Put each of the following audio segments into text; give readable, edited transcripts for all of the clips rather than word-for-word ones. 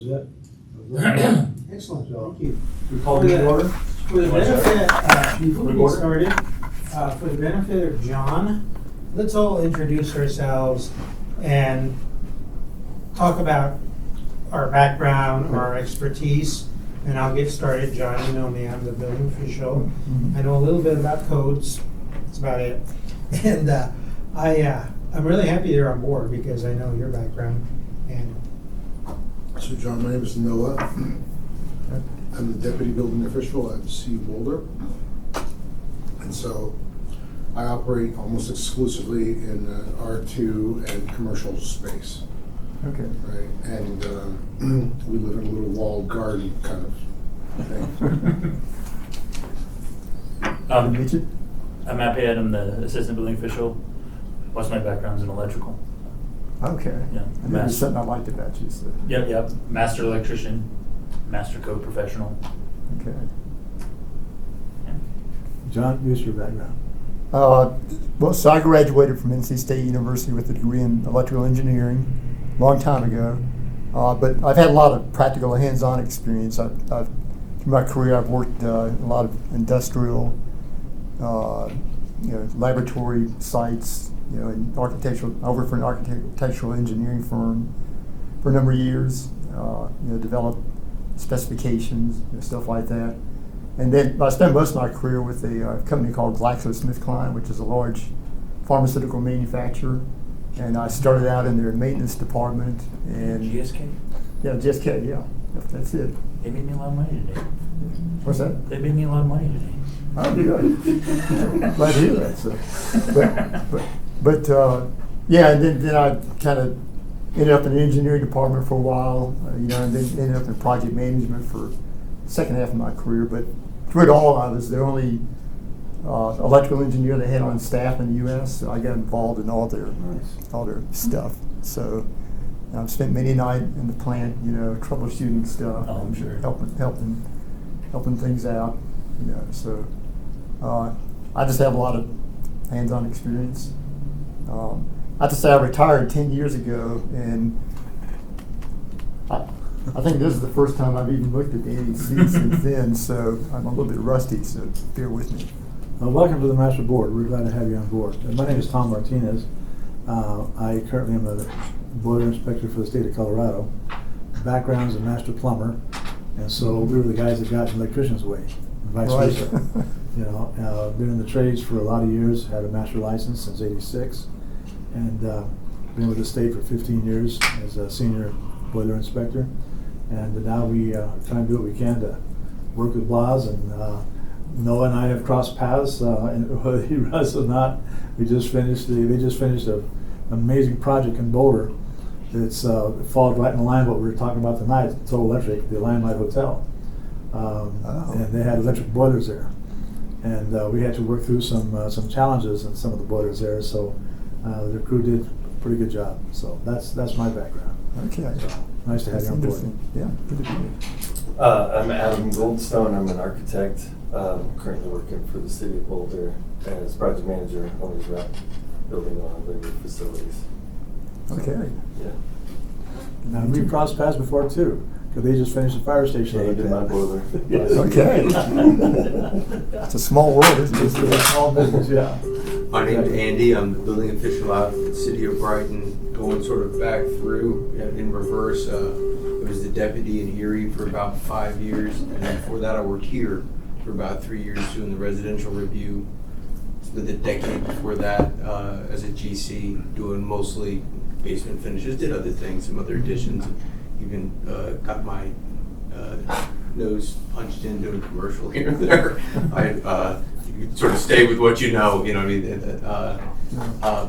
Excellent, thank you. We call the order. For the benefit, before we get started, for the benefit of John, let's all introduce ourselves and talk about our background, our expertise, and I'll get started. John, you know me, I'm the building official. I know a little bit about codes, that's about it. And I'm really happy you're on board because I know your background. And So John, my name is Noah. I'm the deputy building official at C. Boulder. And so I operate almost exclusively in R2 and commercial space. Okay. Right? And we live in a little walled garden kind of thing. I'm Matt Payette, I'm the assistant building official. Most of my background's in electrical. Okay. Yeah. And there's something I liked about you, so. Yep. Master electrician, master code professional. Okay. Yeah. John, use your background. Well, so I graduated from NC State University with a degree in electrical engineering a long time ago. But I've had a lot of practical hands-on experience. Through my career, I've worked a lot of industrial, laboratory sites, in architectural. I worked for an architectural engineering firm for a number of years. Developed specifications, stuff like that. And then I spent most of my career with a company called GlaxoSmithKline, which is a large pharmaceutical manufacturer. And I started out in their maintenance department. And GSK? Yeah, GSK, yeah. That's it. They made me a lot of money today. What's that? They made me a lot of money today. Oh, good. Glad to hear that. So. But and then I kind of ended up in the engineering department for a while, and then ended up in project management for the second half of my career. But through it all, I was the only electrical engineer they had on staff in the U.S., so I got involved in all their stuff. So I've spent many nights in the plant, troubleshooting stuff, Oh, I'm sure. helping things out, So I just have a lot of hands-on experience. I have to say I retired 10 years ago, and I think this is the first time I've even looked at the NEC since then, so I'm a little bit rusty, so bear with me. Welcome to the Master Board. We're glad to have you on board. My name is Tom Martinez. I currently am a boiler inspector for the state of Colorado. Background is a master plumber, and so we were the guys that got in the electrician's way, and vice versa. Been in the trades for a lot of years, had a master license since '86, and been with the state for 15 years as a senior boiler inspector. And now we try and do what we can to work with Blas, and Noah and I have crossed paths, and whether he runs or not, they just finished an amazing project in Boulder. It's falls right in line with what we were talking about tonight, Total Electric, the Limelight Hotel. And they had electric boilers there. And we had to work through some challenges in some of the boilers there, so the crew did a pretty good job. So that's my background. Okay. So, nice to have you on board. Yeah, good to be here. I'm Adam Goldstone. I'm an architect. Currently working for the city of Boulder as project manager, owner's rep, building on the new facilities. Okay. Yeah. Now, we crossed paths before too, because they just finished the fire station. Yeah, you did my boiler. Okay. It's a small world, isn't It's it? a small business, yeah. My name's Andy. I'm the building official out of the city of Brighton, going sort of back through in reverse. I was the deputy in Erie for about 5 years, and before that I worked here for about 3 years doing the residential review. Spent a decade before that as a GC, doing mostly basement finishes, did other things, some other additions, even got my nose punched into a commercial here and there. You sort of stay with what you know what I mean?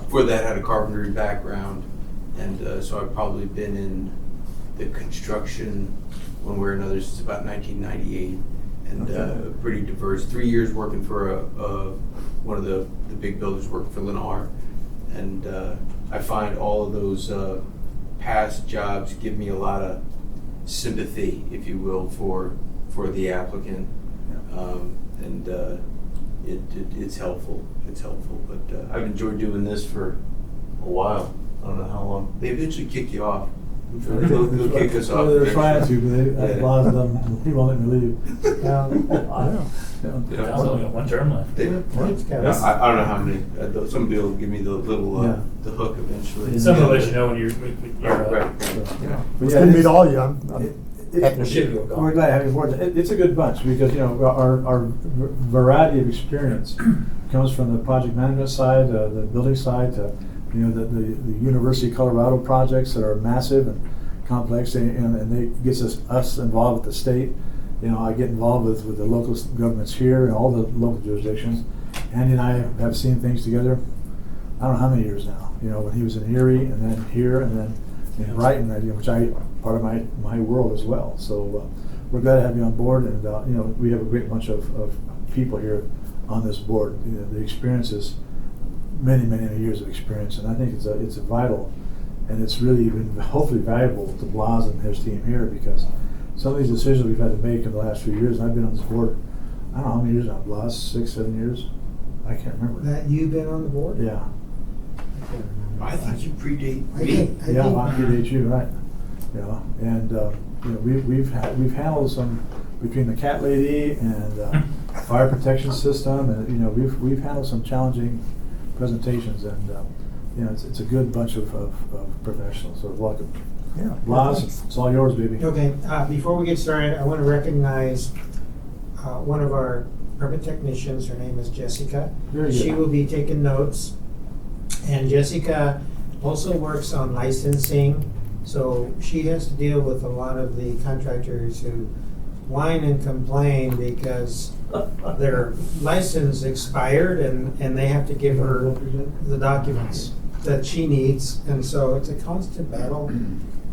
Before that, I had a carpentry background, and so I've probably been in the construction one way or another since about 1998, and pretty diverse. 3 years working for one of the big builders, working for Lennar, and I find all of those past jobs give me a lot of sympathy, if you will, for the applicant, and it's helpful. It's helpful, but I've enjoyed doing this for a while. I don't know how long. They eventually kick you off. They'll kick us off. Well, they're next trying to, year. but they, Yeah. a lot of them, he won't let me leave. Yeah. Yeah. I only got one term left. They- It's got- Yeah, I don't know how many, somebody will give me the little, Yeah. the hook eventually. Somebody will let you know when you're Right, up. right. So, Yeah. but It's yeah, good to meet it's- all of you. I'm happy to Ship be you a call. We're glad to have you aboard. It's a good bunch because, you know, our variety of experience comes from the project management side, the building side, to, you know, the University of Colorado projects that are massive and complex, and they gets us involved with the state. You know, I get involved with the local governments here and all the local jurisdictions. Andy and I have seen things together, I don't know how many years now. You know, when he was in Erie and then here and then in Brighton, which I part of my world as well. So we're glad to have you on board, and you know, we have a great bunch of people here on this board. You know, the experience is many years of experience, and I think it's a vital, and it's really been hopefully valuable to Blas and his team here, because some of these decisions we've had to make in the last few years, and I've been on this board, I don't know how many years now, Blas, 6, 7 years? I can't remember. That you've been on the board? Yeah. I think you predate I me. think- Yeah, I predate you, right. You know, and you know, we've handled some, between the cat lady and fire protection system, and you know, we've handled some challenging presentations, and you know, it's a good bunch of professionals, so welcome. Yeah. Blas, it's all yours, baby. Okay, before we get started, I want to recognize one of our permit technicians. Her name is Jessica. Very good. She will be taking notes. And Jessica also works on licensing, so she has to deal with a lot of the contractors who whine and complain because their license expired and they have to give her the documents that she needs. And so it's a constant battle.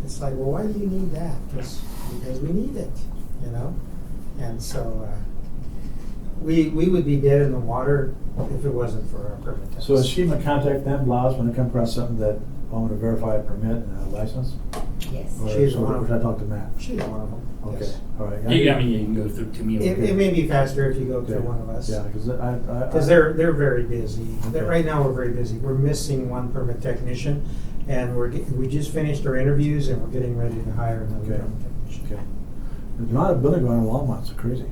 It's like, well, why do you need that? Because we need it, you know? And so we would be dead in the water if it wasn't for our permit techs. So is she gonna contact them, Blas, when they come across something that I want to verify a permit and a license? Yes. Or She's so one of should I talk to Matt? She's one of them. Okay, Yes. all right. You, I mean, you can go through to me. It may be faster if you go through Okay. one of us. Yeah, because Because they're very busy. Okay. Right now, we're very busy. We're missing one permit technician, and we just finished our interviews, and we're getting ready to hire another Okay. permit technician. Okay. The amount of building going on in Longmont is crazy.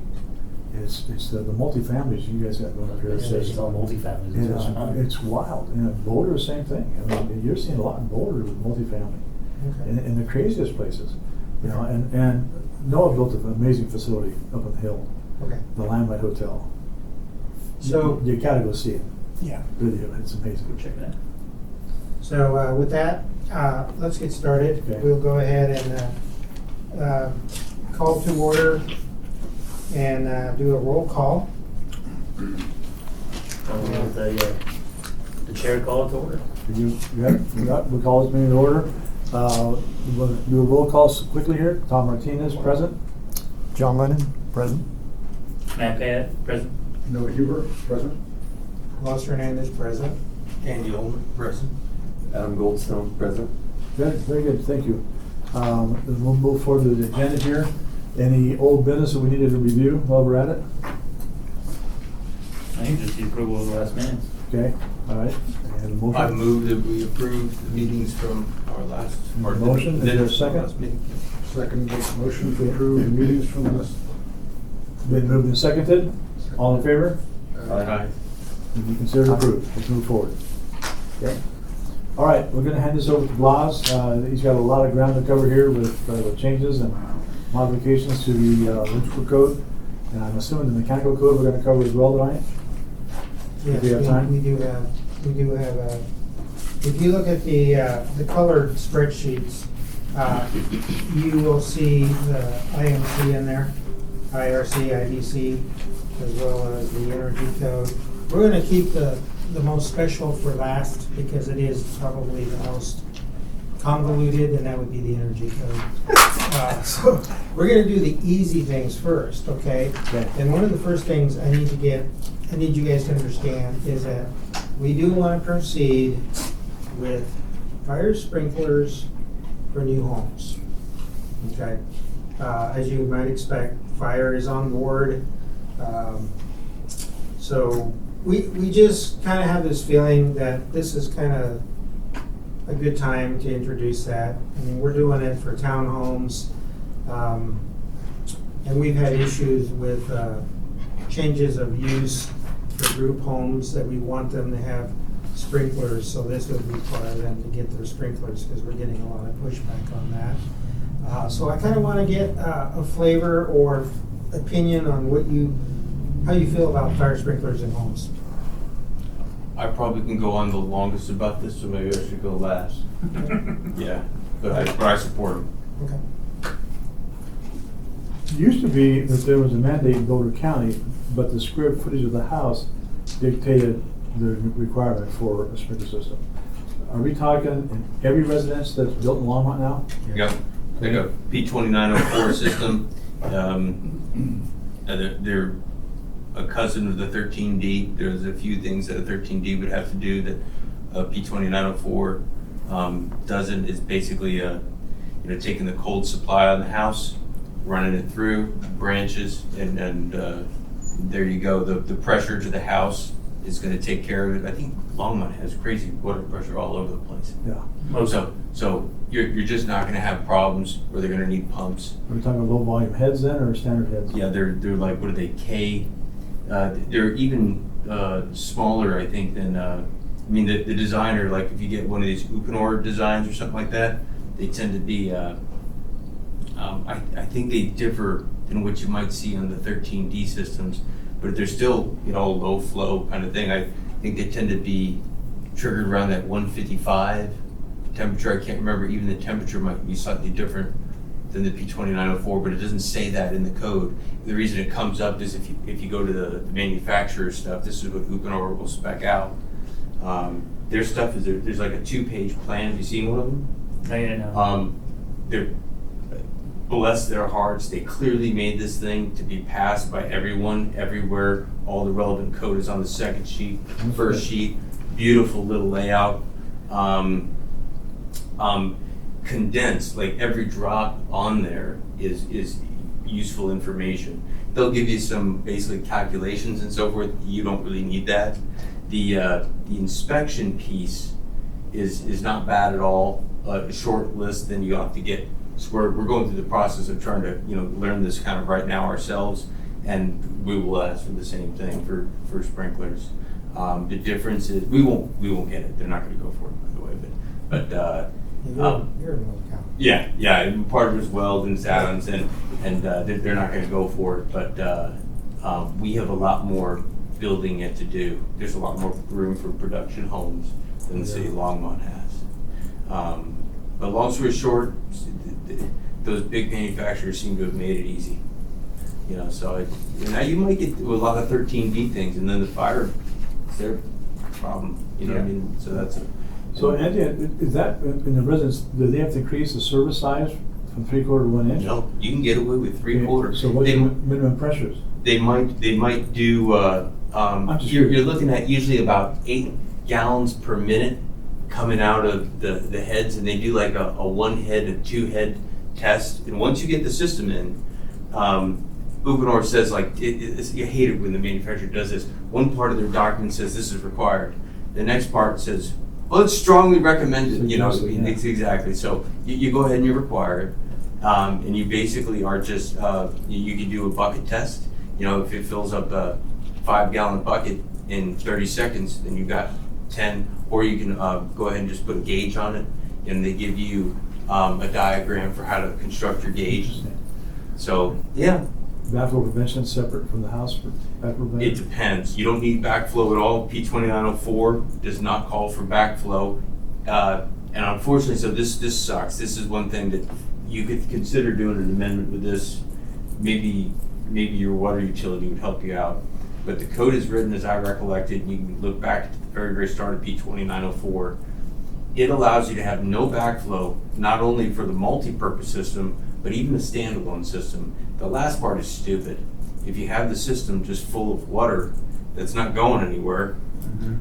It's the multifamilies you guys got going up here. It's all multifamilies. It's wild. You know, Boulder, the same thing. I mean, you're seeing a lot in Boulder with multifamily. Okay. In the craziest places. You know, and Noah built an amazing facility up on the hill, Okay. the Limelight Hotel. So, You gotta go see it. yeah. Video, it's amazing. Go check it out. So with that, let's get started. Okay. We'll go ahead and call to order and do a roll call. With the chair call it to order. We call this meeting to order. We'll do a roll call quickly here. Tom Martinez, present. John Lennon, present. Matt Pat, present. Noah Huber, present. Los Hernandez present. Andy Olman, present. Adam Goldstone, present. Very good, thank you. Then we'll move forward to the agenda here. Any old business that we needed to review while we're at it? I think just the approval of the last minutes. Okay, all right. And a motion? I move that we approve the meetings from our last. or the Motion, is there a minutes from second? last meeting. Second motion to approve the meetings from this. Been moved and seconded. All in favor? Aye. Be considered approved. Let's move forward. Okay. All right, we're gonna hand this over to Blas. He's got a lot of ground to cover here with changes and modifications to the electrical code. And I'm assuming the mechanical code we're gonna cover as well tonight. Yes, we have time? we do have, if you look at the colored spreadsheets, you will see the IMC in there, IRC, IDC, as well as the energy code. We're gonna keep the most special for last because it is probably the most convoluted, and that would be the energy code. So we're gonna do the easy things first, okay? Okay. And one of the first things I need you guys to understand is that we do want to proceed with fire sprinklers for new homes. Okay? As you might expect, fire is on board. So we just kind of have this feeling that this is kind of a good time to introduce that. I mean, we're doing it for townhomes, and we've had issues with changes of use for group homes that we want them to have sprinklers, so this would require them to get their sprinklers because we're getting a lot of pushback on that. So I kind of want to get a flavor or opinion on how you feel about fire sprinklers in homes. I probably can go on the longest about this, so maybe I should go last. Yeah, but I support them. Okay. It used to be that there was a mandate in Boulder County, but the square footage of the house dictated the requirement for a sprinkler system. Are we talking in every residence that's built in Longmont now? Yep, like a P2904 system. They're a cousin of the 13D. There's a few things that a 13D would have to do that a P2904 doesn't. It's basically taking the cold supply on the house, running it through branches, and there you go. The pressure to the house is going to take care of it. I think Longmont has crazy water pressure all over the place. Yeah. So you're just not going to have problems where they're going to need pumps. Are we talking low volume heads then, or standard heads? Yeah, they're like, what are they, K? They're even smaller, I think, than, the designer, like if you get one of these Uponor designs or something like that, they tend to be, I think they differ than what you might see on the 13D systems, but they're still, low flow kind of thing. I think they tend to be triggered around that 155 temperature. I can't remember, even the temperature might be slightly different than the P2904, but it doesn't say that in the code. The reason it comes up is if you go to the manufacturer stuff, this is what Uponor will spec out. Their stuff is, there's like a 2-page plan. Have you seen one of them? No. They're, bless their hearts, they clearly made this thing to be passed by everyone, everywhere. All the relevant code is on the second sheet, first sheet. Beautiful little layout. Condensed, like every drop on there is useful information. They'll give you some basically calculations and so forth. You don't really need that. The inspection piece is not bad at all. A short list, then you have to get. So we're going through the process of trying to learn this kind of right now ourselves, and we will ask for the same thing for sprinklers. The difference is we won't get it. They're not going to go for it, by the way. But You're in Will County. yeah. Part of it is Weld and Adams, and they're not going to go for it. But we have a lot more building yet to do. There's a lot more room for production homes than the city of Longmont has. But long story short, those big manufacturers seem to have made it easy. So now you might get a lot of 13D things, and then the fire is their problem. You know what I mean? So that's So Andy, is that in the residence? Do they have to increase the service size from 3/4 to 1 inch? No, you can get away with 3/4. So what's the minimum pressures? They might do. You're looking at usually about 8 gallons per minute coming out of the heads, and they do like a 1-head and 2-head test. And once you get the system in, Uponor says you hate it when the manufacturer does this. One part of their document says this is required. The next part says, well, it's strongly recommended. It's exactly. So you go ahead and you require it, and you basically are just you can do a bucket test. If it fills up a 5-gallon bucket in 30 seconds, then you got 10. Or you can go ahead and just put a gauge on it, and they give you a diagram for how to construct your gauge. So yeah. Backflow prevention separate from the house for backflow prevention? It depends. You don't need backflow at all. P2904 does not call for backflow. And unfortunately, so this sucks. This is one thing that you could consider doing an amendment with this. Maybe your water utility would help you out. But the code is written as I recollect it, and you can look back at the very, very start of P2904. It allows you to have no backflow, not only for the multi-purpose system, but even a standalone system. The last part is stupid. If you have the system just full of water that's not going anywhere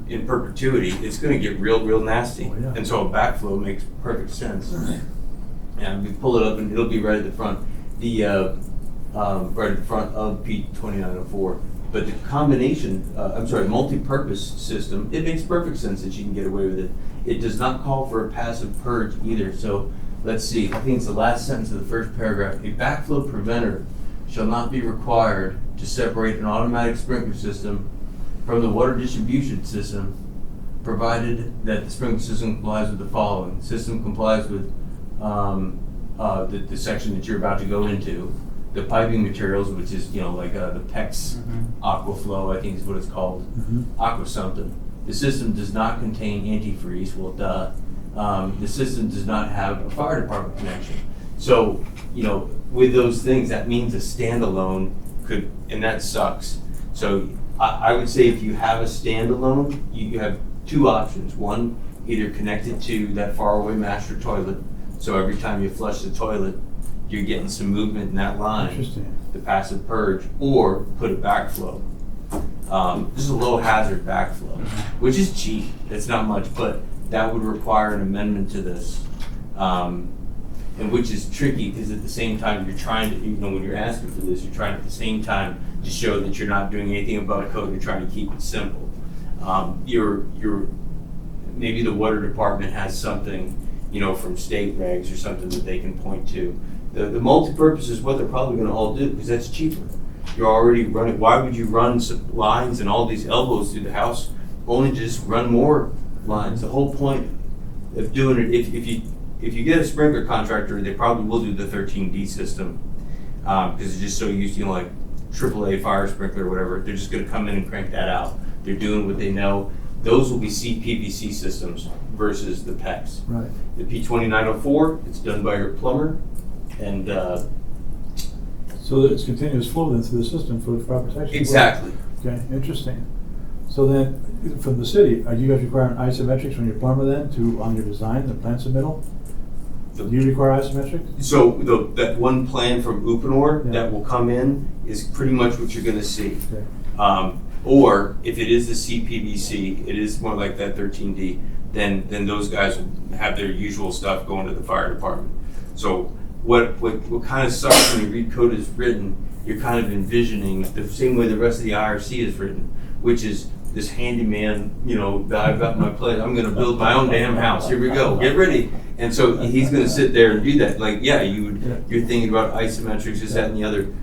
in perpetuity, it's going to get real nasty. Oh, yeah. And so a backflow makes perfect sense. And we pull it up, and it'll be right at the front. Right at the front of P2904. But the combination, multi-purpose system, it makes perfect sense that you can get away with it. It does not call for a passive purge either. So let's see, I think it's the last sentence of the first paragraph. A backflow preventer shall not be required to separate an automatic sprinkler system from the water distribution system, provided that the sprinkler system complies with the following. System complies with the section that you're about to go into. The piping materials, which is, the PEX Aquaflow, I think is what it's called, Aqua something. The system does not contain antifreeze, well, duh. The system does not have a fire department connection. So, with those things, that means a standalone could, and that sucks. So I would say if you have a standalone, you have two options. One, either connect it to that faraway master toilet, so every time you flush the toilet, you're getting some movement in that line, Interesting. the passive purge, or put a backflow. This is a low hazard backflow, which is cheap. It's not much, but that would require an amendment to this, and which is tricky because at the same time you're trying to, when you're asking for this, you're trying at the same time to show that you're not doing anything above code. You're trying to keep it simple. Maybe the water department has something, from state regs or something that they can point to. The multi-purpose is what they're probably going to all do because that's cheaper. You're already running. Why would you run some lines and all these elbows through the house only to just run more lines? The whole point of doing it, if you get a sprinkler contractor, they probably will do the 13D system because it's just so used to like AAA fire sprinkler or whatever. They're just going to come in and crank that out. They're doing what they know. Those will be CPVC systems versus the PEX. Right. The P2904, it's done by your plumber, and So that it's continuous flow then through the system for fire protection? exactly. Okay, interesting. So then, from the city, are you guys requiring isometrics from your plumber then on your design, the plan submittal? Do you require isometrics? So that one plan from Uponor Yeah. that will come in is pretty much what you're going to see. Okay. Or if it is the CPVC, it is more like that 13D, then those guys will have their usual stuff going to the fire department. So what kind of sucks when you read code is written, you're kind of envisioning the same way the rest of the IRC is written, which is this handyman, that I've got my place, I'm gonna build my own damn house, here we go, get ready. And so he's gonna sit there and do that, like, yeah, you're thinking about isometrics, this, that, and the other.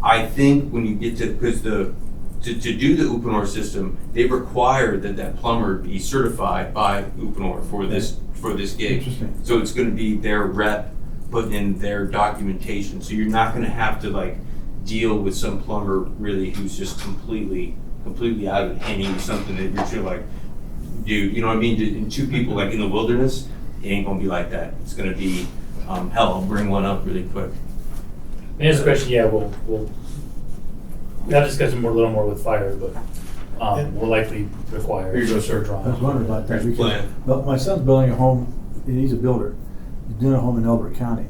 I think when you get to, because to do the Uponor system, they require that plumber be certified by Uponor for this gig. Interesting. So it's going to be their rep putting in their documentation. So you're not going to have to deal with some plumber really who's just completely out of it, handing you something that you're like, dude, you know what I mean? And two people in the wilderness, it ain't going to be like that. It's going to be, hell, I'll bring one up really quick. Here's the question, yeah, we'll have discussed more, a little more with fire, but we'll likely require Here you go, sir. drawing. I was wondering about that. Here's the plan. Well, my son's building a home, he's a builder, he's doing a home in Elbert County.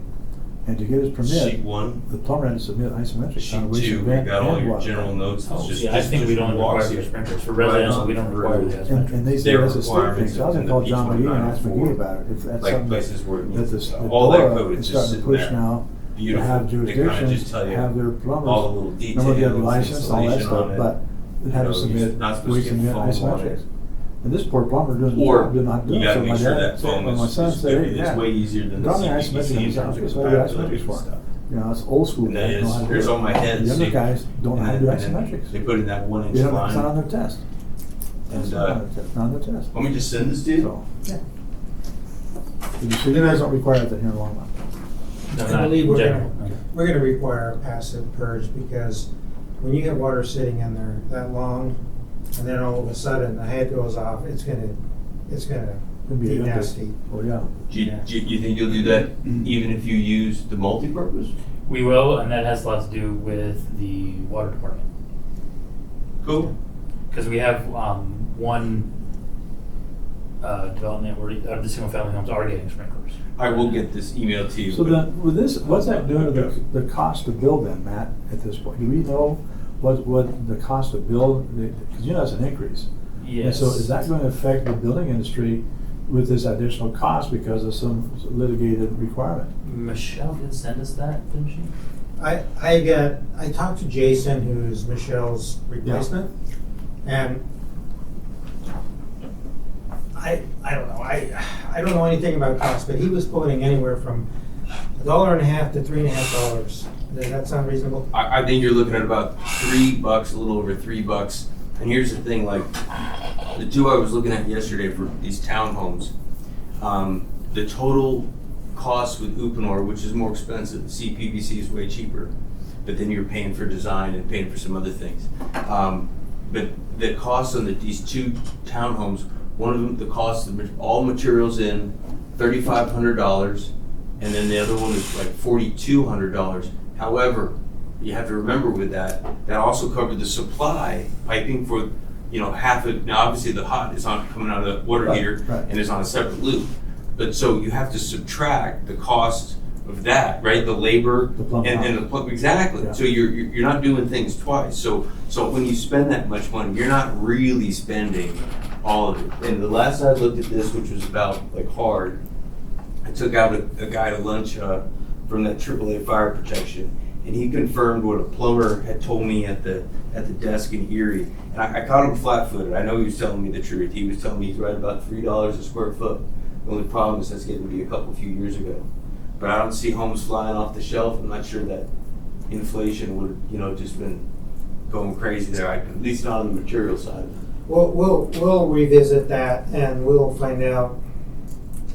And to get his permit, Sheet 1. the plumber had to submit isometrics Sheet on waste 2, you event got all and your water. general notes. Oh, It's just- yeah, I think we don't walks require you the sprinklers. For right residential, on we don't through. require the And they isometrics. say Their that's a state thing, requirements so I was in gonna the call John McGee and ask P2904, McGee about it, if that's like something places where it that needs the all that DORA code is is starting just to sitting push there. now, to Beautiful. have They kinda just jurisdictions tell you have their plumbers. all the little Remember they have details, license, all that installation stuff, on it. but it had to You're submit, not supposed we to get submit foam on it. isometrics. And this poor plumber doing the Or job, did not do you it, gotta so my make sure dad that said, foam when my is, son said, hey, it's yeah. way easier than the Draw me CPVC isometrics in in his terms house, of that's what I do compatibility isometrics and for. stuff. It's old school And guys that know how to is, do here's it. all my head. The younger see? guys don't know how to do And then isometrics. They put in that 1 inch It's not on line. their test. And, It's not on their test. let me just send this to you. So, yeah. So you guys don't require that here in Longmont? No, I not believe we're general. gonna require a passive purge because when you get water sitting in there that long, and then all of a sudden the head goes off, it's gonna It'd be a good- nasty. Oh, yeah. Do you think you'll do that even if you use the multi-purpose? We will, and that has a lot to do with the water department. Cool. Because we have one development where the single family homes are getting sprinklers. I will get this email to you. So but- then, with this, what's that doing to the cost to build then, Matt, at this point? Do we know what the cost to build, because that's an increase. And Yes. so is that going to affect the building industry with this additional cost because of some litigated requirement? Michelle did send us that, didn't she? I talked to Jason, who's Michelle's replacement, and I don't know, I don't know anything about cost, but he was quoting anywhere from $1.50 to $3.50. Does that sound reasonable? I think you're looking at about $3, a little over $3. And here's the thing, like, the two I was looking at yesterday for these townhomes, the total cost with Uponor, which is more expensive, CPVC is way cheaper, but then you're paying for design and paying for some other things. But the cost on these two townhomes, one of them, the cost of all materials in, $3,500, and then the other one is like $4,200. However, you have to remember with that also covered the supply piping for, half of, now obviously the hot is on coming out of the water heater and is on a separate loop. But so you have to subtract the cost of that, right? The labor and the plumb, exactly. Yeah. So you're not doing things twice. So when you spend that much money, you're not really spending all of it. And the last I looked at this, which was about like hard, I took out a guy to lunch from that AAA fire protection, and he confirmed what a plumber had told me at the desk in Erie. And I caught him flat-footed. I know he was telling me the truth. He was telling me he's right about $3 a square foot. The only problem is that's getting to be a few years ago. But I don't see homes flying off the shelf. I'm not sure that inflation would just been going crazy there. At least not on the material side. We'll revisit that and we'll find out.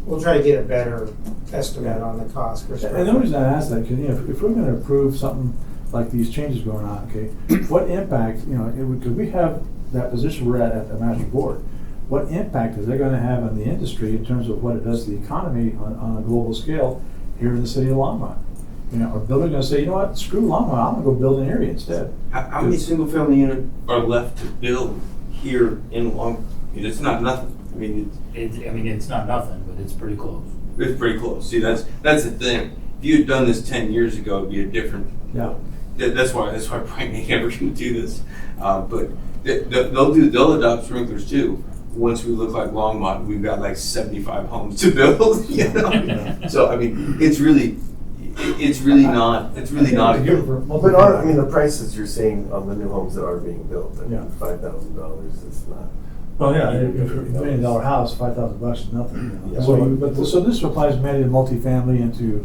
We'll try to get a better estimate on the cost per square And the foot. reason I ask that, because if we're going to approve something like these changes going on, okay, what impact, because we have that position we're at the master board, what impact is that going to have on the industry in terms of what it does to the economy on a global scale here in the city of Longmont? Are builders going to say, you know what, screw Longmont, I'm going to go build an area instead? How many single-family units are left to build here in Longmont? It's not nothing. I mean, it's not nothing, but it's pretty close. it's pretty close. See, that's the thing. If you had done this 10 years ago, it'd be a different. Yeah. That's why Brian ain't never going to do this. But they'll adopt sprinklers too. Once we look like Longmont, we've got like 75 homes to build. So I mean, it's really not a good. But the prices you're seeing on the new homes that are being built, Yeah. $5,000, it's not. Well, yeah, if you're a $1 million house, $5,000 is nothing. Yeah. So this applies mainly to multifamily and to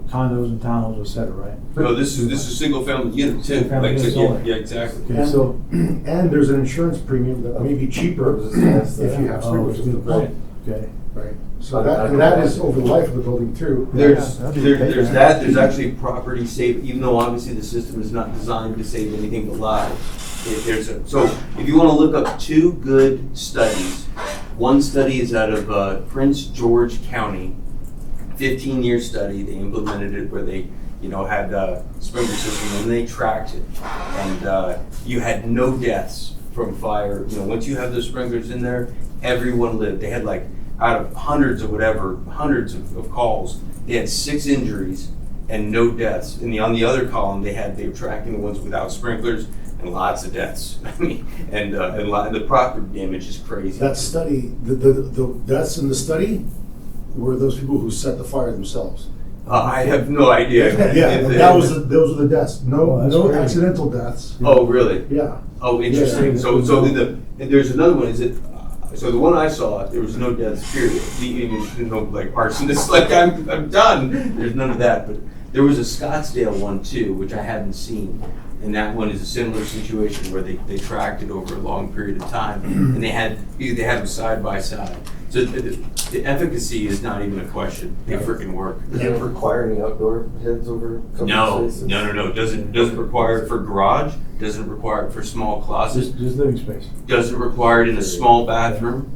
condos and townhomes, et cetera, right? No, this is a single family unit too. Single-family units only. Yeah, exactly. Okay, And, so, and there's an insurance premium that may be cheaper if you have sprinklers. that's a good point. Okay. Right, so that is over the life of the building too. There's that'd be there's taken. that. There's actually property save, even though obviously the system is not designed to save anything but lives. So if you want to look up two good studies, one study is out of Prince George County, 15-year study. They implemented it where they had a sprinkler system and they tracked it, and you had no deaths from fire. Once you have those sprinklers in there, everyone lived. They had like out of hundreds of calls, they had 6 injuries and no deaths. And on the other column, they were tracking the ones without sprinklers and lots of deaths. I mean, and the property damage is crazy. That study, the deaths in the study were those people who set the fire themselves. I have no idea. Yeah, those were the deaths. Oh, that's No crazy. accidental deaths. Oh, really? Yeah. Oh, interesting. Yeah. So and there's another one. So the one I saw, there was no deaths. Period. Even no like arsonists. Like I'm done. There's none of that. But there was a Scottsdale one too, which I hadn't seen, and that one is a similar situation where they tracked it over a long period of time, and they had them side by side. So the efficacy is not even a question. They freaking work. Does it require any outdoor heads over covered No. spaces? Doesn't require it for garage. Doesn't require it for small closets. Just living space. Doesn't require it in a small bathroom.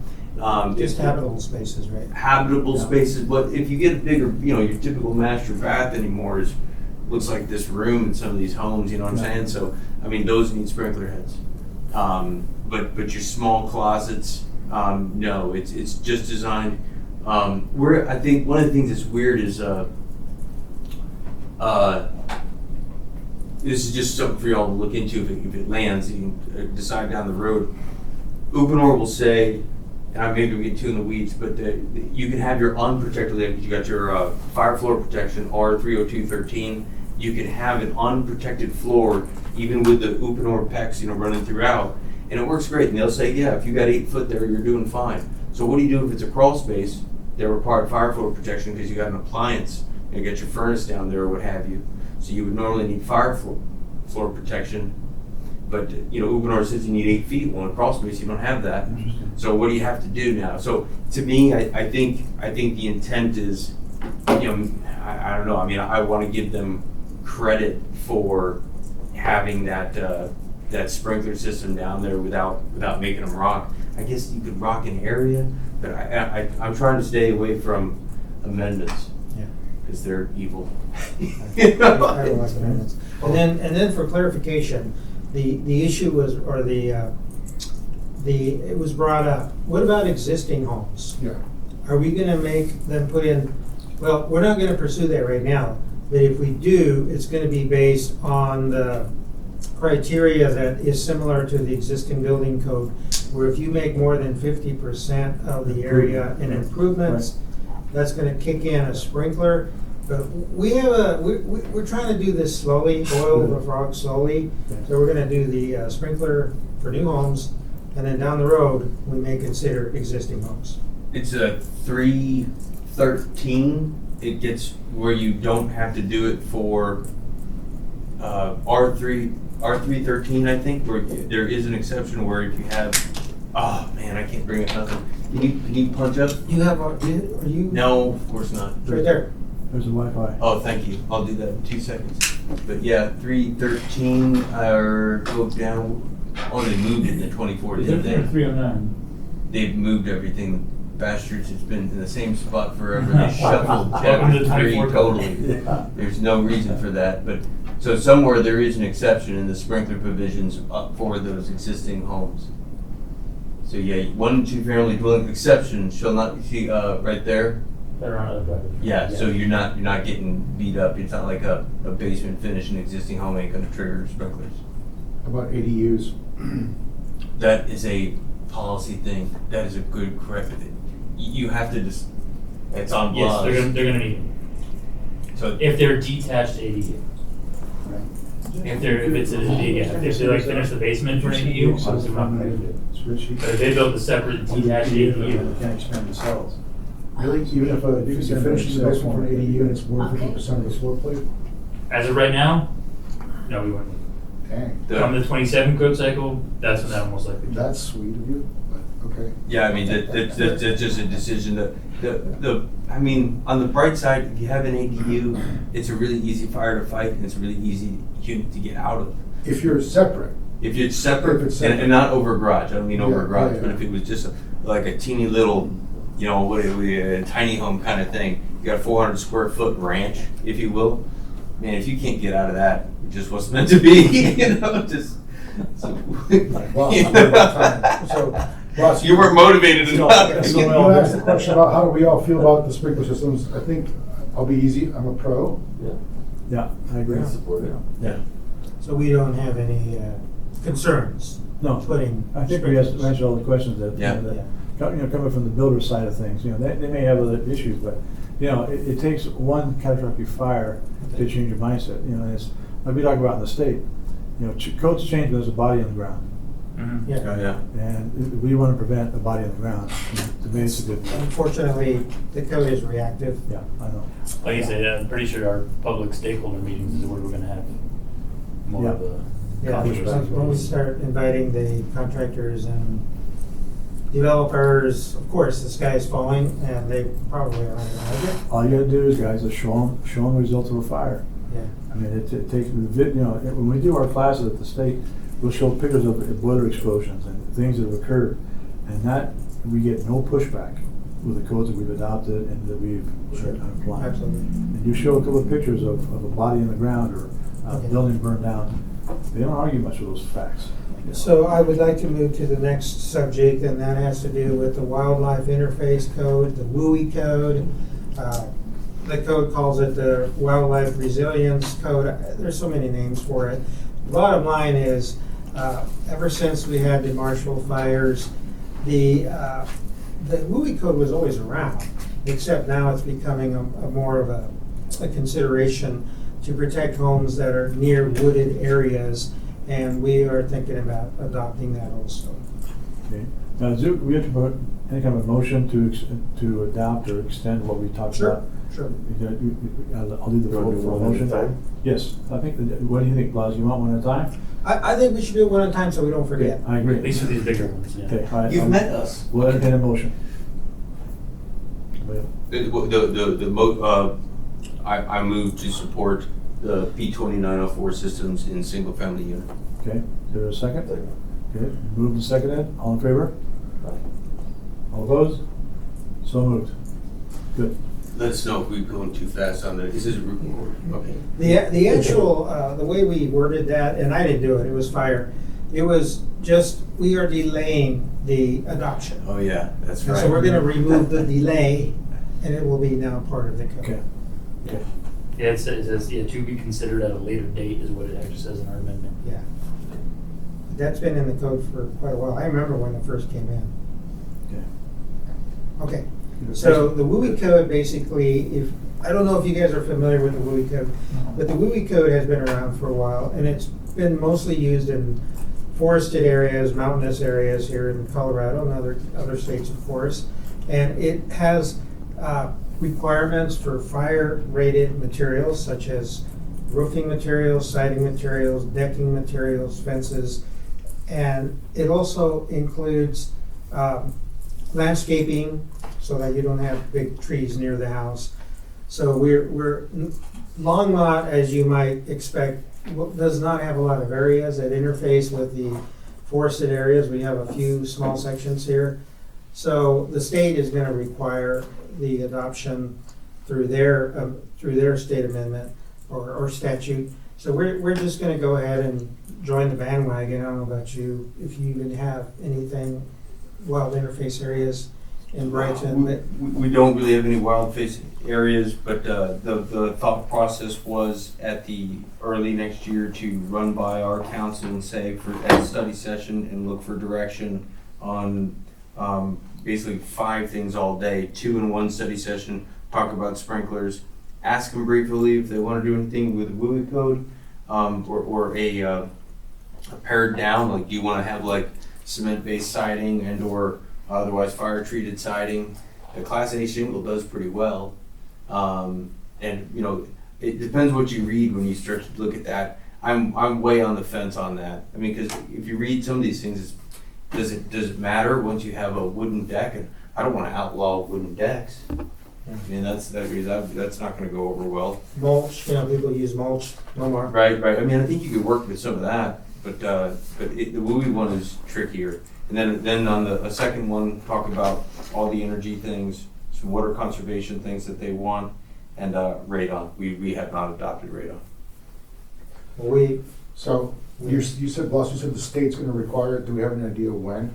Just habitable spaces, right? Habitable Yeah. spaces, but if you get a bigger, your typical master bath anymore looks like this room in some of these homes, you know what I'm Yeah. saying? So, I mean, those need sprinkler heads. But your small closets, no, it's just designed. I think one of the things that's weird is, this is just something for y'all to look into if it lands, you can decide down the road. Uponor will say, and I maybe we get too in the weeds, but you can have your unprotected land because you got your fire floor protection R30213, you could have an unprotected floor, even with the open or PEX, running throughout, and it works great. And they'll say, yeah, if you got 8 foot there, you're doing fine. So what do you do if it's a crawl space? They require fire floor protection because you got an appliance, you got your furnace down there or what have you. So you would normally need fire floor protection. But, Uponor says you need 8 feet. Well, in a crawl space, you don't have that. Interesting. So what do you have to do now? So to me, I think the intent is, I don't know. I mean, I want to give them credit for having that sprinkler system down there without making them rock. I guess you could rock an area, but I'm trying to stay away from amendments Yeah. because they're evil. I don't like amendments. And then for clarification, the issue was, or it was brought up, what about existing homes? Yeah. Are we gonna make them put in, well, we're not gonna pursue that right now, but if we do, it's gonna be based on the criteria that is similar to the existing building code, where if you make more than 50% of the area in improvements, that's gonna kick in a sprinkler. But we're trying to do this slowly, boil the frog slowly. So we're gonna do the sprinkler for new homes, and then down the road, we may consider existing homes. It's a 313. It gets where you don't have to do it for R313, I think, where there is an exception where if you have, oh man, I can't bring up nothing. Can you punch up? You have, are you? No, of course not. It's right there. There's the Wi-Fi. Oh, thank you. I'll do that in 2 seconds. But yeah, 313 or go down. Oh, they moved it in the 24, didn't they? 309. They've moved everything. Bastards, it's been in the same spot forever. They shuffled Welcome to chapter 3 24. totally. Yeah. There's no reason for that, but so somewhere there is an exception in the sprinkler provisions for those existing homes. So yeah, 1 and 2 family dwelling exception shall not, see right there. Better on other brackets. Yeah, so you're not getting beat up. It's not like a basement finish in an existing home ain't gonna trigger sprinklers. How about ADUs? That is a policy thing. That is a good correct. You have to just. It's on Yes, laws. they're gonna need them. So If they're detached ADU. If it's if they like finish the basement for an ADU, obviously we're not gonna do it. But if they built a separate detached ADU, Can't expand themselves. Really? Even if you finish the basement for an ADU and it's more than 50% of the floor plate? as of right now, no, we wouldn't. Dang. Come the 27 code cycle, that's when that will most likely. That's sweet of you, but okay. yeah, I mean that's just a decision. I mean, on the bright side, if you have an ADU, it's a really easy fire to fight and it's a really easy unit to get out of. If you're separate, If it's separate, If it's separate. And not over garage, I don't mean over Yeah, garage, yeah, but yeah. if it was just like a teeny little, a tiny home kind of thing, you got a 400 square foot ranch, if you will. Man, if you can't get out of that, it just wasn't meant to be, just. So, Well, so, Ross, you weren't motivated enough. So you asked the question about how do we all feel about the sprinkler systems. I think I'll be easy. I'm a pro. Yeah, I agree. Support it. Yeah. So we don't have any concerns No, putting. I think we answered all the questions that, Yeah. coming from the builder side of things, they may have other issues, but, it takes one catastrophic fire to change your mindset, and it's, like we talk about in the state, codes change when there's a body on the ground. Mhm. Yeah. Yeah. And we want to prevent a body on the ground. To me, it's a good thing. Unfortunately, the code is reactive. Yeah, I know. Like you said, I'm pretty sure our public stakeholder meetings is where we're gonna have more of a Yeah, controversy. when we start inviting the contractors and developers, of course, the sky is falling, and they probably aren't gonna like it. All you gotta do is, guys, is show them the results of a fire. Yeah. I mean, it takes, when we do our classes at the state, we'll show pictures of boiler explosions and things that have occurred, and that, we get no pushback with the codes that we've adopted and that we've applied. Absolutely. And you show a couple of pictures of a body in the ground or a Okay. building burned down, they don't argue much with those facts. So I would like to move to the next subject, and that has to do with the Wildlife Interface Code, the WUI code. The code calls it the Wildlife Resilience Code. There's so many names for it. The bottom line is, ever since we had the Marshall fires, the WUI code was always around, except now it's becoming a more of a consideration to protect homes that are near wooded areas, and we are thinking about adopting that also. Okay. Now, we have to put any kind of motion to adopt or extend what we talked Sure, about? sure. I'll leave the floor for a motion. Yes, I think, what do you think, Blas? You want one at a time? I think we should do it one at a time so we don't forget. I agree. At least for these bigger ones, yeah. Okay, all right. You've met us. We'll entertain a motion. I move to support the P2904 systems in single-family unit. Okay, is there a second? Okay, moved and seconded, all in favor? All opposed? So moved. Good. Let us know if we're going too fast on that. This is recorded. Okay. The actual, the way we worded that, and I didn't do it, it was fire. It was just, we are delaying the adoption. Oh, yeah, that's And right. so we're gonna remove the delay, and it will be now part of the code. Okay. Okay. Yeah, it says, yeah, to be considered at a later date is what it actually says in our amendment. Yeah. That's been in the code for quite a while. I remember when it first came in. Okay. Okay, so the WUI code basically, I don't know if you guys are familiar with the WUI code, but the WUI code has been around for a while, and it's been mostly used in forested areas, mountainous areas here in Colorado and other states, of course. And it has requirements for fire-rated materials such as roofing materials, siding materials, decking materials, fences, and it also includes landscaping so that you don't have big trees near the house. So we're Longmont, as you might expect, does not have a lot of areas that interface with the forested areas. We have a few small sections here. So the state is going to require the adoption through their state amendment or statute. So we're just going to go ahead and join the bandwagon. I don't know about you, if you even have anything wild interface areas in Brighton. We don't really have any wild face areas, but the thought process was at the early next year to run by our council and say at a study session and look for direction on basically 5 things all day, 2 in one study session, talk about sprinklers, ask them briefly if they want to do anything with the WUI code, or a pared down, like do you want to have like cement-based siding and or otherwise fire-treated siding. The Class A shingle does pretty well. And you know, it depends what you read when you start to look at that. I'm way on the fence on that. I mean, because if you read some of these things, does it matter once you have a wooden deck? And I don't want to outlaw wooden decks. I mean, that's not going to go over well. Mulch, people use mulch no more. Right. I mean, I think you could work with some of that, but the WUI one is trickier. And then on a second one, talk about all the energy things, some water conservation things that they want, and radon. We have not adopted radon. So you said, Blas, you said the state's gonna require it. Do we have an idea when?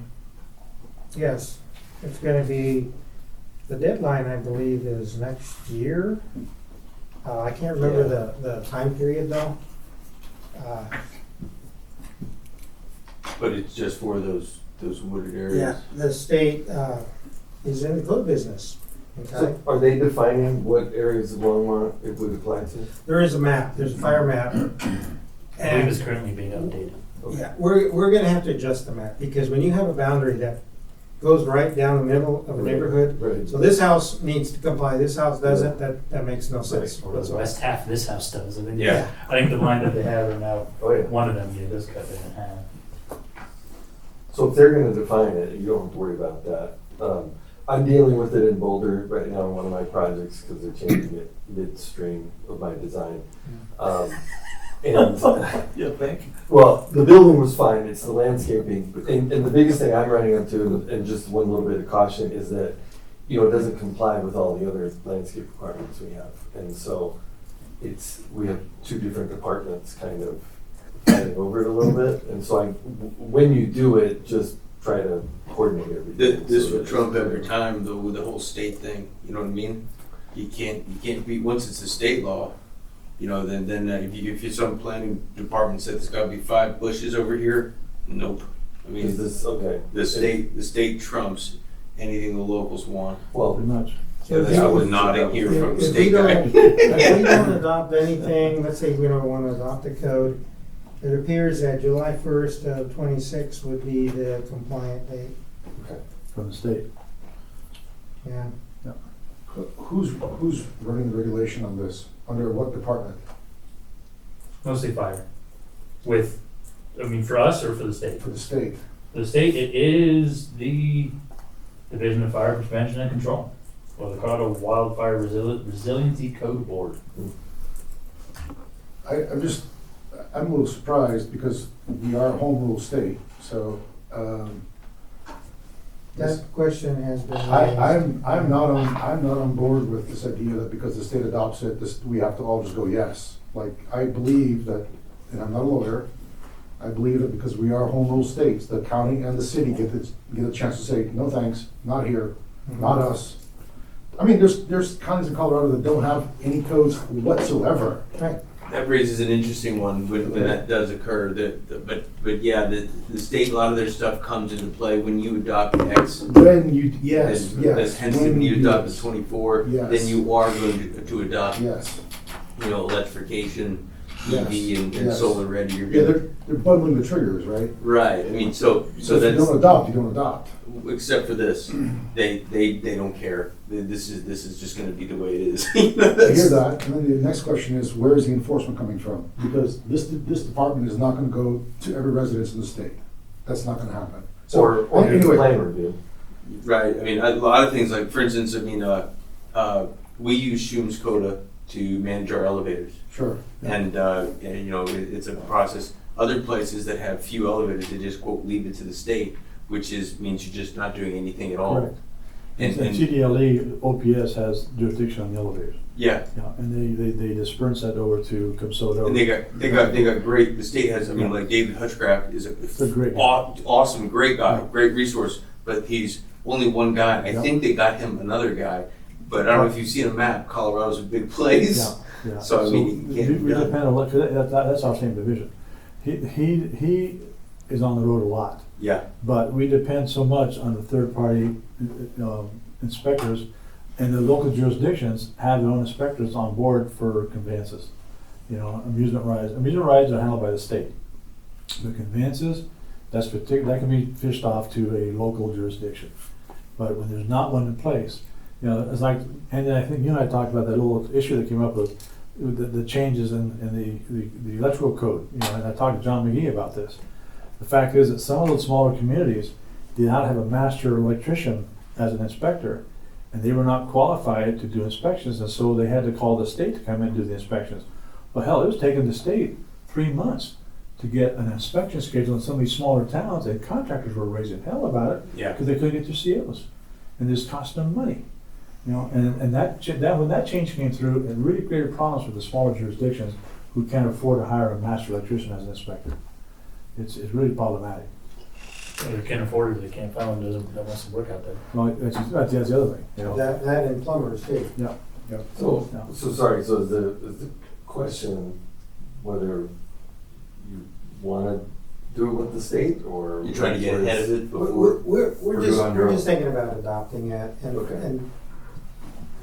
Yes, it's gonna be, the deadline, I believe, is next year. I can't remember the time period though. But it's just for those wooded areas. Yeah, the state is in the code business. Okay, So are they defining what areas of Longmont it would apply to? there is a map, there's a fire map. I believe And it's currently being updated. yeah, we're gonna have to adjust the map, because when you have a boundary that goes right down the middle of a neighborhood, Right. so this house needs to comply, this house doesn't, that makes no sense. Or the west half of this house does. I think, Yeah. I think the line that they have right now, Oh, yeah. one of them, does cut it in half. So if they're gonna define it, you don't have to worry about that. I'm dealing with it in Boulder right now on one of my projects because they're changing it midstream of my design. And Yeah, thank you. well, the building was fine, it's the landscaping, and the biggest thing I'm running into, and just one little bit of caution, is that, you know, it doesn't comply with all the other landscape requirements we have. And so we have 2 different departments kind of fighting over it a little bit, and so when you do it, just try to coordinate everything. This so would that trump it's- every time though with the whole state thing. You know what I mean? You can't be, once it's a state law, you know, then if some planning department said there's got to be 5 bushes over here, nope. I mean, Is this, okay. the state trumps anything the locals want. Well, Pretty much. So if I you- was nodding here from If we state don't, guy. if we don't adopt anything, let's say we don't want to adopt the code, it appears that July 1st of 26 would be the compliant date. From the state. Yeah. Who's running the regulation on this? Under what department? Mostly fire. With, I mean, for us or for the state? For the state? For the state, it is the Division of Fire Prevention and Control, or the Colorado Wildfire Resiliency Code Board. I'm a little surprised because we are a home rule state, so, That question has been raised. I'm not on board with this idea that because the state adopts it, we have to all just go yes. Like, I believe that, and I'm not a lawyer, I believe that because we are home rule states, the county and the city get a chance to say, no thanks, not here, not us. I mean, there's counties in Colorado that don't have any codes whatsoever. Right. That raises an interesting one when that does occur. But yeah, the state, a lot of their stuff comes into play when you adopt X. When you, yes, then- yes. Hence, when when you do adopt the this. 24, Yes. then you are going to adopt, Yes, electrification, Yes. EV, and Yes. solar ready. You're yeah, gonna, they're bundling the triggers, right? right. I mean, so So if you that's don't adopt, you don't adopt. except for this, they don't care. This is just going to be the way it is. I hear that, and then the next question is, where is the enforcement coming from? Because this department is not gonna go to every residence in the state. That's not gonna happen. So, Or anyway, plan review. Right. I mean, a lot of things, like for instance, I mean, we use Schum's Coda to manage our elevators, sure. and it's a process. Other places that have few elevators, they just quote leave it to the state, which means you're just not doing anything at all. Correct. And, And TDLE, OPS has jurisdiction on the elevators. yeah, Yeah, and they disperse that over to Comsoto. and they got great. The state has. I mean, like David Hutchcraft is a great guy. awesome, great guy, Yeah. great resource. But he's only one guy. I Yeah. think they got him another guy, but I don't know if you've seen a map. Colorado's a big place. Yeah, yeah. So, I mean, you can't we be done. depend on what, 'cause that's our same division. He is on the road a lot, Yeah. but we depend so much on the third-party inspectors, and the local jurisdictions have their own inspectors on board for conveyances. Amusement rides are handled by the state. The conveyances, that can be fished off to a local jurisdiction. But when there's not one in place, it's like, and I think you and I talked about that little issue that came up with the changes in the electrical code, and I talked to John McGee about this. The fact is that some of those smaller communities did not have a master electrician as an inspector, and they were not qualified to do inspections, and so they had to call the state to come in and do the inspections. Well, hell, it was taking the state 3 months to get an inspection schedule in some of these smaller towns, and contractors were raising hell about it Yeah. because they couldn't get their COs, and this cost them money. And that when that change came through, it really created problems for the smaller jurisdictions who can't afford to hire a master electrician as an inspector. It's really problematic. They can't afford it, they can't find one that wants to work out there. Well, that's the other thing. That and plumbers too. Yeah. So, Yeah. sorry, so is the question whether you wanna do it with the state, or? You're trying to get ahead of it We're, before. we're, We're we're just, doing our we're own. just thinking about adopting it, Okay. and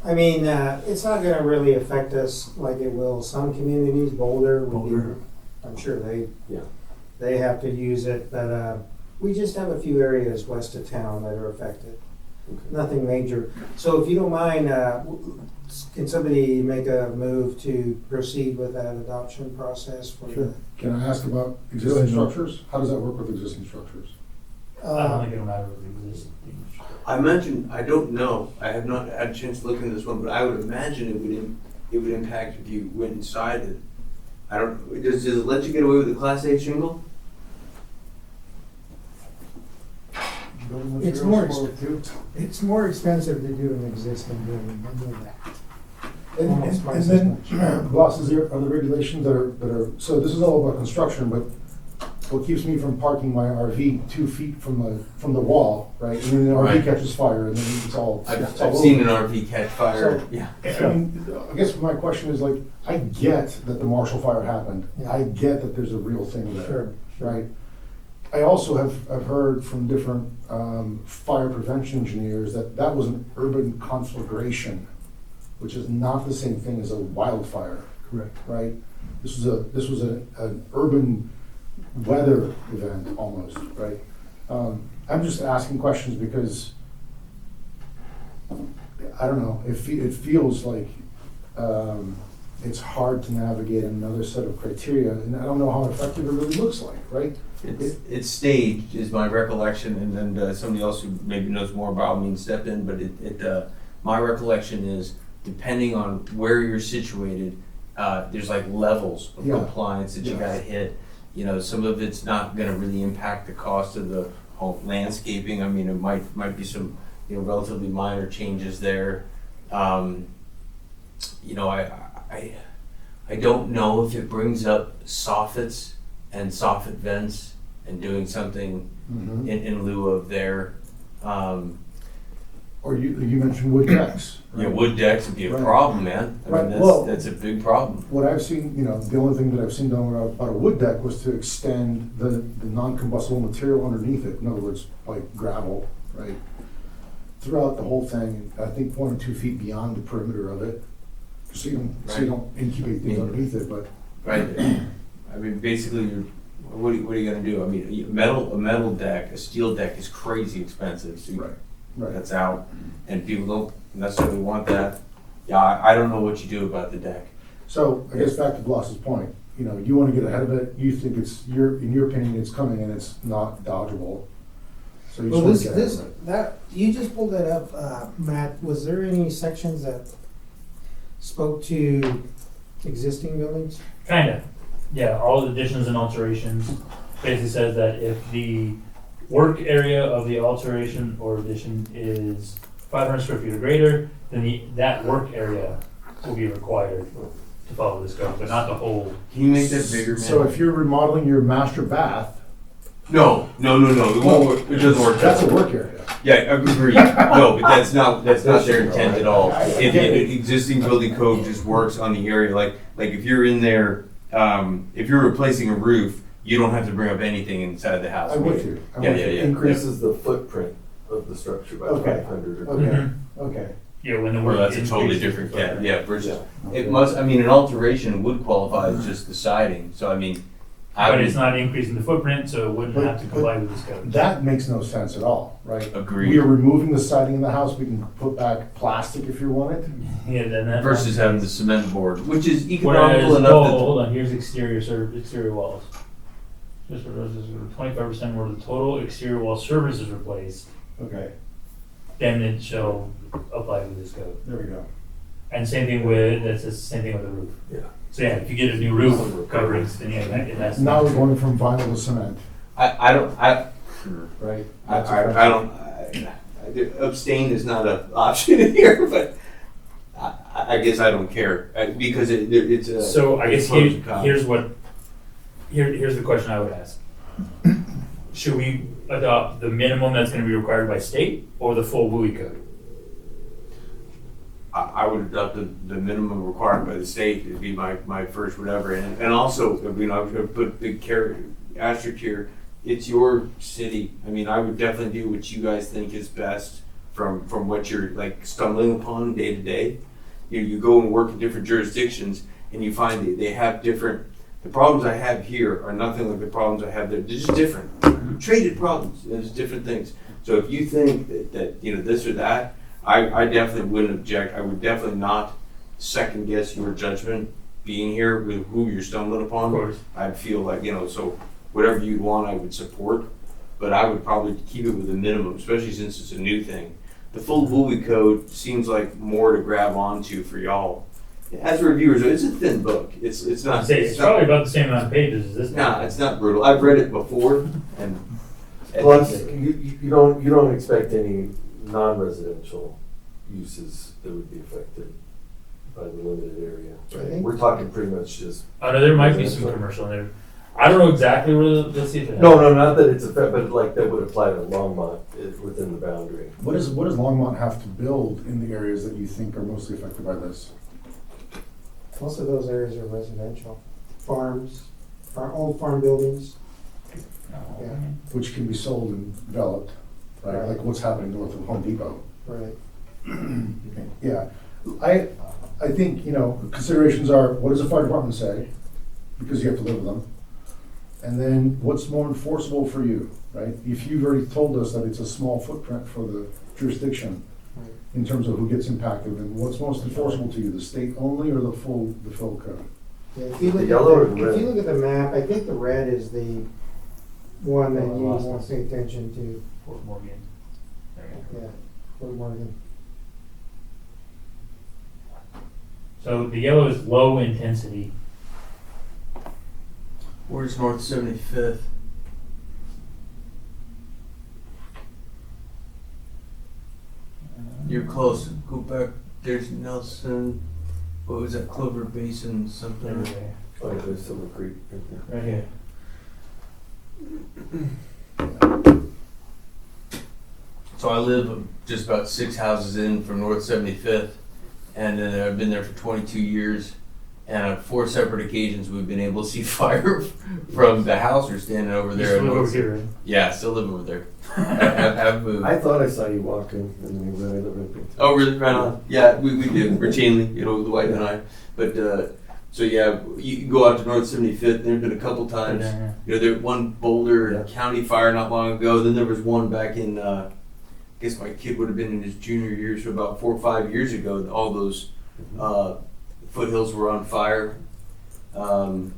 I mean, it's not gonna really affect us like it will some communities. Boulder would be, Boulder. I'm sure Yeah. they have to use it, but, we just have a few areas west of town that are affected. Okay. Nothing major. So if you don't mind, can somebody make a move to proceed with that adoption process for Sure. the? Can I ask about Go existing ahead, Noel. structures? How does that work with existing structures? I don't think it'll matter with the existing. I imagine. I don't know. I have not had a chance to look into this one, but I would imagine it would impact if you went inside it. I don't. Does it let you get away with the Class A shingle? It's more, it's more expensive to do an existing building than do that. Almost twice as And much. then, boss, are the regulations that are, so this is all about construction, but what keeps me from parking my RV 2 feet from the wall, right? And then the RV Right. catches fire and then it's all. I've it's all seen an over. RV catch fire. So- Yeah. I mean, I guess my question is like, I get that the Marshall fire happened. Yeah. I get that there's a real thing there. Sure, Right? I also have heard from different fire prevention engineers that was an urban conflagration, which is not the same thing as a wildfire, Correct. right? This was an urban weather event almost, right? I'm just asking questions because I don't know. It feels like it's hard to navigate another set of criteria, and I don't know how effective it really looks like, right? It's staged, is my recollection, and then somebody else who maybe knows more about me step in, but my recollection is, depending on where you're situated, there's like levels of Yeah. compliance that you Yes. gotta hit. You know, some of it's not gonna really impact the cost of the whole landscaping. I mean, it might be some, relatively minor changes there. I don't know if it brings up soffits and soffit vents and doing something Mhm. in lieu of there. Or you mentioned wood decks. right? Wood decks would be a Right. problem, man. I Right, mean, well- that's a big problem. What I've seen, the only thing that I've seen done about a wood deck was to extend the non-combustible material underneath it. In other words, like gravel, right? Throughout the whole thing, I think 1 or 2 feet beyond the perimeter of it, so you don't incubate things Yeah. underneath it, but. Right. I mean, basically, what are you gonna do? I mean, a metal deck, a steel deck is crazy expensive. So Right. that's out, and people don't necessarily want that. Yeah, I don't know what you do about the deck. So I guess back to Bloss's point, you want to get ahead of it, you think in your opinion, it's coming and it's not dodgeable. So you just Well, want to get ahead of it. you just pulled that up, Matt, was there any sections that spoke to existing buildings? Kinda, yeah, all additions and alterations basically says that if the work area of the alteration or addition is 500 square feet or greater, then that work area will be required to follow this code, but not the whole. Can you make that bigger, man? So if you're remodeling your master bath, No, it won't work. It doesn't work. that's a work area. Yeah, I agree. No, but that's not their intent at all. If the existing building code just works on the area, like if you're in there, if you're replacing a roof, you don't have to bring up anything inside the house. I'm with you. I'm Yeah, with yeah, you. yeah. Increases the footprint of the structure by Okay. 500 or Okay, Mhm. okay. Yeah, when the Well, work. that's a totally increases different the cat, footprint. yeah, versus, it must, I mean, an alteration would qualify as just the siding, so I mean, I But would it's not increasing the footprint, so it wouldn't But- have to comply with this code. That makes no sense at all, right? agree. We are removing the siding in the house, we can put back plastic if you want it. Yeah, then that. Versus having the cement board, which is Whereas, economical enough that. hold on, here's exterior walls. Just for 25% where the total exterior wall surface is replaced, Okay, then it shall apply to this code. there we go. And same thing that's the same thing with the roof. Yeah. So yeah, if you get a new roof coverings, then yeah, that's. Now we're going from vinyl to cement, I don't, right? abstain is not an option here, but I guess I don't care, because it's a. So I guess pros and cons. here's the question I would ask. Should we adopt the minimum that's gonna be required by state or the full WUI code? I would adopt the minimum required by the state, it'd be my first whatever, and also, I would put big asterisk here, it's your city. I mean, I would definitely do what you guys think is best from what you're like stumbling upon day to day. You go and work in different jurisdictions and you find they have different, the problems I have here are nothing like the problems I have there, they're just different, traded problems, there's different things. So if you think that this or that, I definitely wouldn't object. I would definitely not second guess your judgment being here with who you're stumbling upon. Of course. I'd feel like, so whatever you want, I would support, but I would probably keep it with a minimum, especially since it's a new thing. The full WUI code seems like more to grab onto for y'all. As reviewers, it's a thin book. It's not. I'd say it's probably about the same amount of pages as this. Nah, it's not brutal. I've read it before, and Plus, you don't expect any non-residential uses that would be affected by the limited area. I think- We're talking pretty much just. I know there might be some commercial in there. I don't know exactly where let's see if it has. No, not that it's affected, but like that would apply to Longmont within the boundary. What does Longmont have to build in the areas that you think are mostly affected by this? Most of those areas are residential, farms, old farm buildings. Oh, Yeah. which can be sold and developed, right? Like what's happening north of Home Depot. Right. Yeah, I think, you know, considerations are, what does the fire department say? Because you have to live with them. And then what's more enforceable for you, right? If you've already told us that it's a small footprint for the jurisdiction Right. in terms of who gets impacted, and what's most enforceable to you, the state only or the full code? Yeah, if you look The at yellow or the if red? you look at the map, I think the red is the one that Oh, I you lost want it. to pay attention to. Fort Morgan. There we go. Yeah, Fort Morgan. So the yellow is low intensity. Where's North 75th? You're close. Go back. There's Nelson. What was that? Clover Basin There something. we go. Oh, yeah, there's Silver Creek right there. Right here. So I live just about 6 houses in from North 75th, and I've been there for 22 years. And on 4 separate occasions, we've been able to see fire from the house or standing over You there. still live over here, right? Yeah, I still live over there. I've moved. I thought I saw you walking in the neighborhood I live in. Oh, really? Right on. Yeah, we do routinely, you know, the wife and I. But so yeah, you can go out to North 75th. There's been a couple times. Yeah. You know, there one Boulder Yeah. County fire not long ago. Then there was one back in. I guess my kid would have been in his junior year, so about 4 or 5 years ago. All those foothills were on fire. Of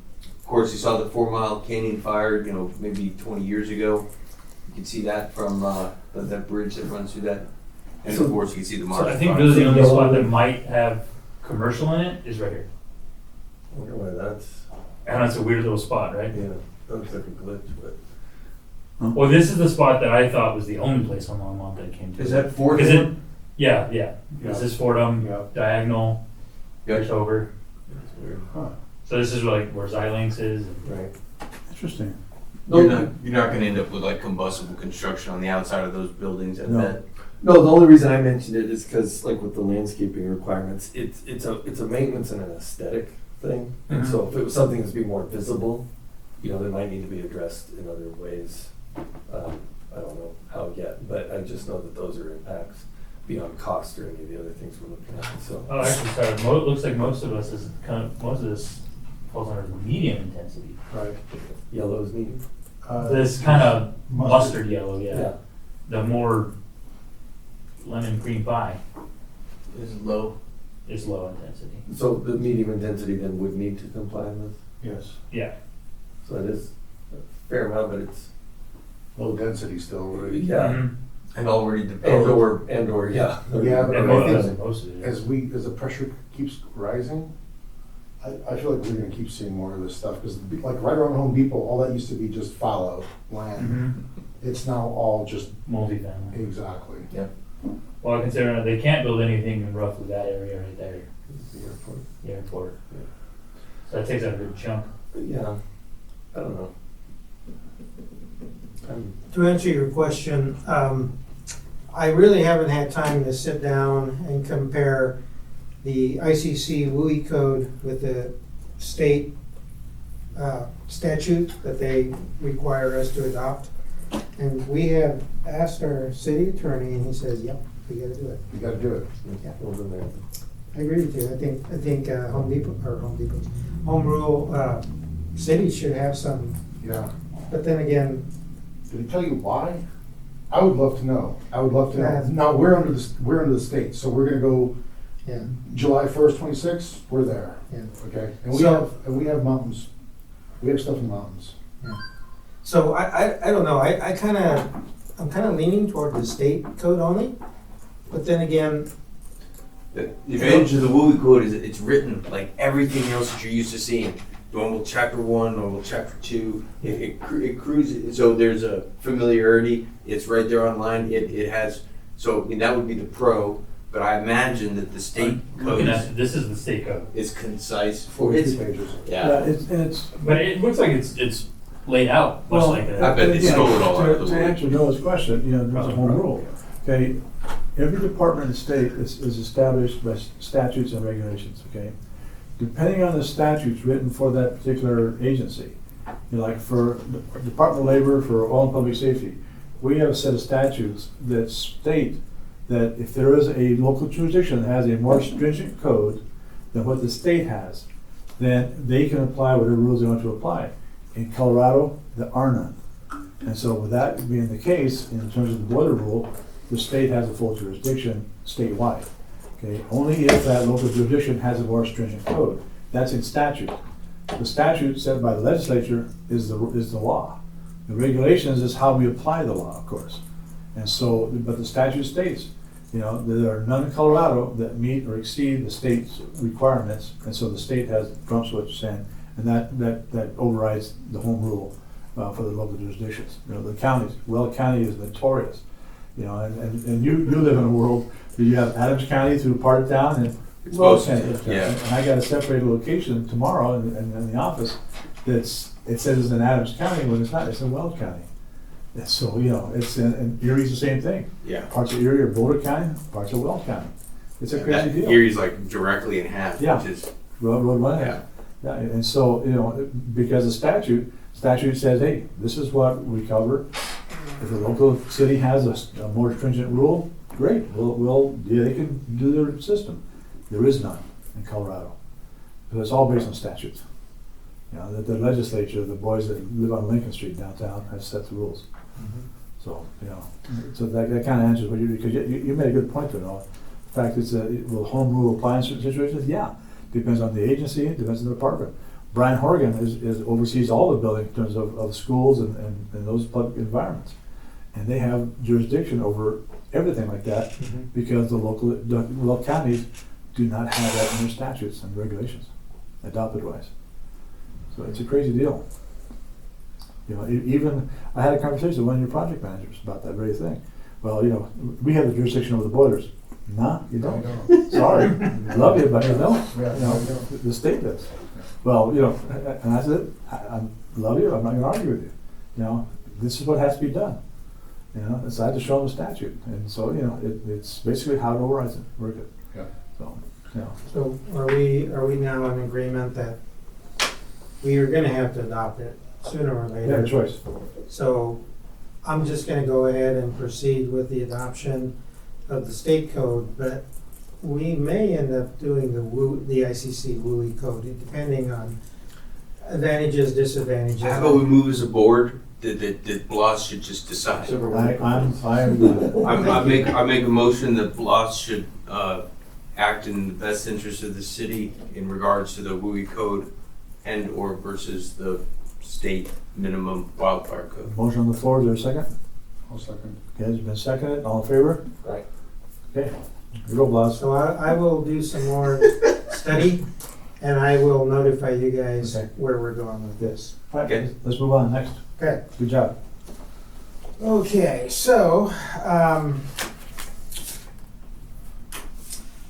course, you saw the 4 Mile Canyon fire. You know, maybe 20 years ago. You can see that from that bridge that runs through that. And So- of course, you can see the So marsh I think fire. really the only spot that might have commercial in it is right here. I wonder why that's, And that's a weird little spot, right? yeah, that looks like a glitch, but. Well, this is the spot that I thought was the only place on Longmont that it came to. Is that Fort Because Hood? yeah. This is Fordham, Yeah. diagonal, Yep. over. That's weird. So this is like where Xilinx is. And Right. Interesting. You're not going to end up with like combustible construction on the outside of those buildings. I No. bet. No, the only reason I mentioned it is because, like with the landscaping requirements, it's a maintenance and an aesthetic thing. And so if it was something that's be more visible, you know, they might need to be addressed in other ways. I don't know how yet, but I just know that those are impacts beyond cost or any of the other things we're looking at. So. Oh, actually, sorry. It looks like most of this falls under the medium intensity. Right. Yellow is medium. This kind of mustard yellow, yeah. Yeah. The more lemon cream pie Is it low? is low intensity. So the medium intensity then would need to comply with. Yes. Yeah. So it is a fair amount, but it's Low density still, right? yeah. Mhm. And already developed. And/or yeah. Yeah, but And I most, think most of it. as the pressure keeps rising, I feel like we're gonna keep seeing more of this stuff, because like right around Home Depot, all that used to be just fallow land. Mhm. It's now all just, Multifamily. exactly. Well, considering they can't build anything in roughly that area right there, The airport. the airport. Yeah. So that takes out a good chunk. But yeah, I don't know. To answer your question, I really haven't had time to sit down and compare the ICC WUI code with the state statute that they require us to adopt. And we have asked our city attorney, and he says, yep, we gotta do it. You gotta do it. Yeah. Well, then there. I agree with you. I think home rule cities should have some, Yeah. but then again, Did he tell you why? I would love to know. I would love to know. Yeah. Now, we're under the state, so we're gonna go yeah, July 1st, 26, we're there, yeah. okay? And So- we have mountains. We have stuff in the mountains. So I don't know, I'm kind of leaning toward the state code only, but then again, The advantage of the WUI code is that it's written like everything else that you're used to seeing. Normal chapter 1, normal chapter 2. It cruises, so there's a familiarity. It's right there online. It has, so I mean, that would be the pro, but I imagine that the state code Looking at, this is the state code. is concise. 42 pages. Yeah. It's But it looks like it's laid out much like that. I bet they again, stole it all out of the To way. answer Noah's question, you know, there's a home rule. Okay, every department in the state is established by statutes and regulations, okay? Depending on the statutes written for that particular agency, You know, like for the Department of Labor, for all in public safety, we have a set of statutes that state that if there is a local jurisdiction that has a more stringent code than what the state has, then they can apply whatever rules they want to apply. In Colorado, there are none. And so with that being the case, in terms of the boiler rule, the state has a full jurisdiction statewide. Okay, only if that local jurisdiction has a more stringent code. That's in statute. The statute set by the legislature is the law. The regulations is how we apply the law, of course. And so, but the statute states, you know, that there are none in Colorado that meet or exceed the state's requirements, and so the state has trumps what you're saying, and that overrides the home rule for the local jurisdictions. You know, the counties, Weld County is notorious, you know, and you live in a world where you have Adams County through part of town and It's Weld both, County. yeah. And I got a separated location tomorrow in the office it says it's in Adams County when it's not, it's in Weld County. And so, you know, and Erie's the same thing. Yeah. Parts of Erie are Boulder County, parts of Weld County. It's a crazy That deal. Erie's like directly in half, Yeah. which is, Road one. yeah. Yeah, and so, you know, because the statute says, hey, this is what we cover. If the local city has a more stringent rule, great, they can do their system. There is none in Colorado. Because it's all based on statutes. You know, the legislature, the boys that live on Lincoln Street downtown have set the rules. So, you know, so that kind of answers what because you made a good point, though. You know, the fact is, will home rule apply in certain situations? Yeah. Depends on the agency, depends on the department. Brian Horgan oversees all the building in terms of schools and those public environments. And they have jurisdiction over everything like that because the local counties do not have that in their statutes and regulations, adopted wise. So it's a crazy deal. You know, even I had a conversation with one of your project managers about that very thing. Well, you know, we have the jurisdiction over the boilers. Nah, you don't. Sorry, love you, but you don't. You know, the state does. Well, you know, and I said, I love you. I'm not going to argue with you. You know, this is what has to be done. You know, so I had to show them the statute, and so you know, it's basically how to override it, work it. Yeah. So, you know. So are we now in agreement that we are gonna have to adopt it sooner or later? Yeah, choice. So I'm just gonna go ahead and proceed with the adoption of the state code, but we may end up doing the ICC WUI code, depending on advantages, disadvantages. How about we move as a board? That Bloss should just decide. I'm fine with it. I make a motion that Bloss should act in the best interest of the city in regards to the WUI code and or versus the state minimum wildfire code. Motion on the floor, is there a second? I'll second. Okay, it's been seconded, all in favor? Right. Okay, you go, Blas. So I will do some more study, and I will notify you guys Okay. where we're going with this. All right, Okay. let's move on, next. Okay. Good job. Okay, so,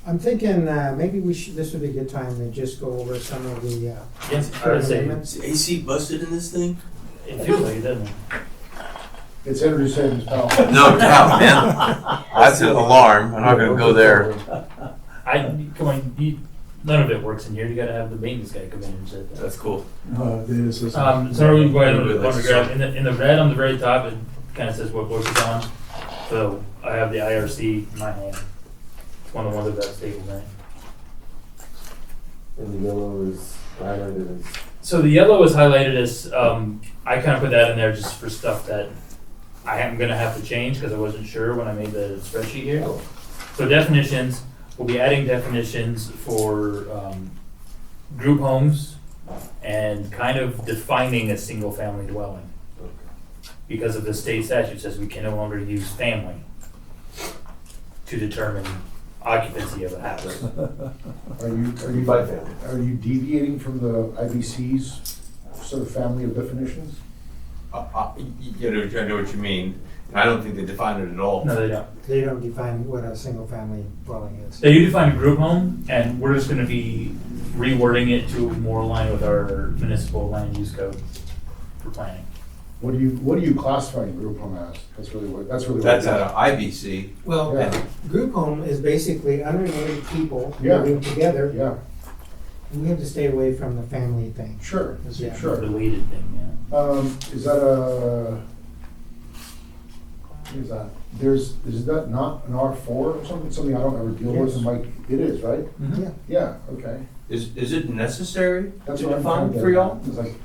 I'm thinking, maybe this would be a good time to just go over some of the, Yes, I would say, amendments. Is AC busted in this thing? it feels like it, doesn't it? It's energy savings, pal. No doubt, man. That's an alarm. I'm not gonna go there. Come on, none of it works in here. You gotta have the maintenance guy come in and set that. That's cool. Data system. So we go ahead and Everybody likes to grab, in the red on the very top, it kind of says what voice is on. So I have the IRC in my hand. It's one of the ones that got stable name. And the yellow is highlighted as. So the yellow is highlighted as, I kind of put that in there just for stuff that I am gonna have to change because I wasn't sure when I made the spreadsheet here. So definitions, we'll be adding definitions for group homes and kind of defining a single family dwelling. Because of the state statute says we can no longer use family to determine occupancy of a house. Are you deviating from the IBC's sort of family of definitions? I know what you mean. I don't think they define it at all. No, they don't. They don't define what a single family dwelling is. They do define a group home, and we're just gonna be rewording it to more align with our municipal land use code for planning. What do you classify a group home as? That's really what That's out of IBC. Well, Yeah. group home is basically unrelated people Yeah. living together. Yeah, we have to stay away from the family thing. Sure, Yeah. sure. Related thing, yeah. Is that a, what is that? Is that not an R4 or something, something I don't ever deal with, Yes. and like, it is, right? Yeah. Yeah, okay. Is it necessary That's to what I'm trying define to for get y'all? at. It's like,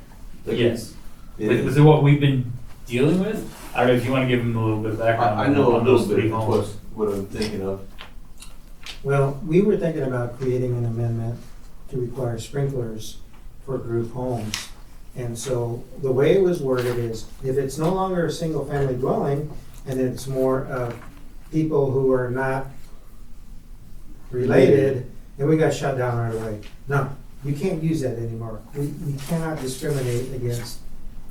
Yes. It Like, is. was it what we've been dealing with? I don't know if you wanna give them a little bit of background I know a on those little bit three of homes. what I'm thinking of. Well, we were thinking about creating an amendment to require sprinklers for group homes. And so the way it was worded is, if it's no longer a single-family dwelling, and it's more of people who are not related, then we got shut down right away. No, you can't use that anymore. We cannot discriminate against,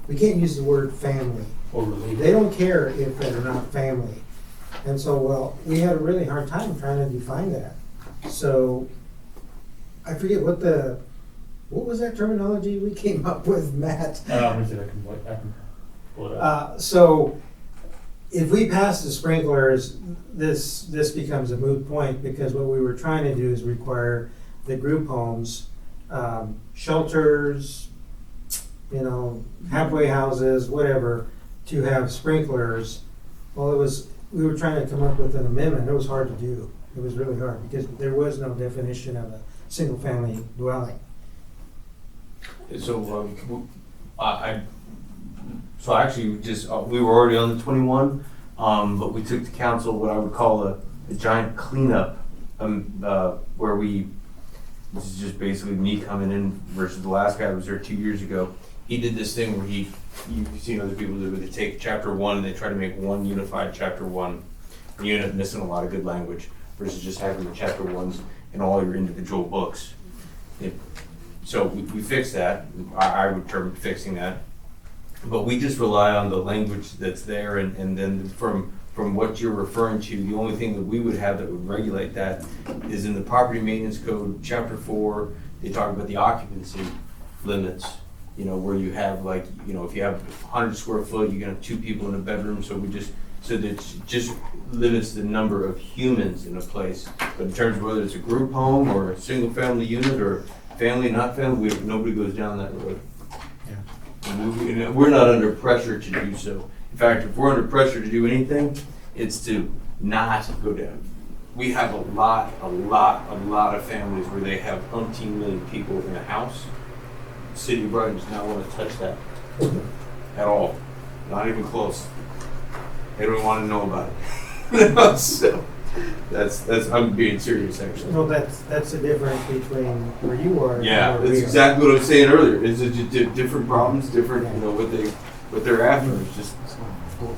we can't use the word family. Or related. They don't care if they're not family. And so, well, we had a really hard time trying to define that. So, I forget what was that terminology we came up with, Matt? Let me see if I can pull it up. So, if we pass the sprinklers, this becomes a moot point, because what we were trying to do is require the group homes, shelters, halfway houses, whatever, to have sprinklers. Well, we were trying to come up with an amendment. It was hard to do. It was really hard, because there was no definition of a single-family dwelling. So, so actually, we were already on the 21, but we took to council what I would call a giant cleanup, where this is just basically me coming in versus the last guy who was there 2 years ago. He did this thing where you've seen other people do, where they take chapter 1 and they try to make one unified chapter 1, and you end up missing a lot of good language versus just having the chapter 1s in all your individual books. So we fixed that. I would term fixing that. But we just rely on the language that's there, and then from what you're referring to, the only thing that we would have that would regulate that is in the property maintenance code, chapter 4, they talk about the occupancy limits, where you have if you have 100 square foot, you can have 2 people in a bedroom, so that just limits the number of humans in a place. But in terms of whether it's a group home or a single family unit or family, not family, nobody goes down that road. And we're not under pressure to do so. In fact, if we're under pressure to do anything, it's to not go down. We have a lot of families where they have umpteen million people in a house. The city of Brighton does not want to touch that at all. Not even close. They don't want to know about it. So that's I'm being serious, actually. No, that's the difference between where you are. Yeah, and where that's we are. exactly what I was saying earlier. It's different problems, different, what they're after. It's just,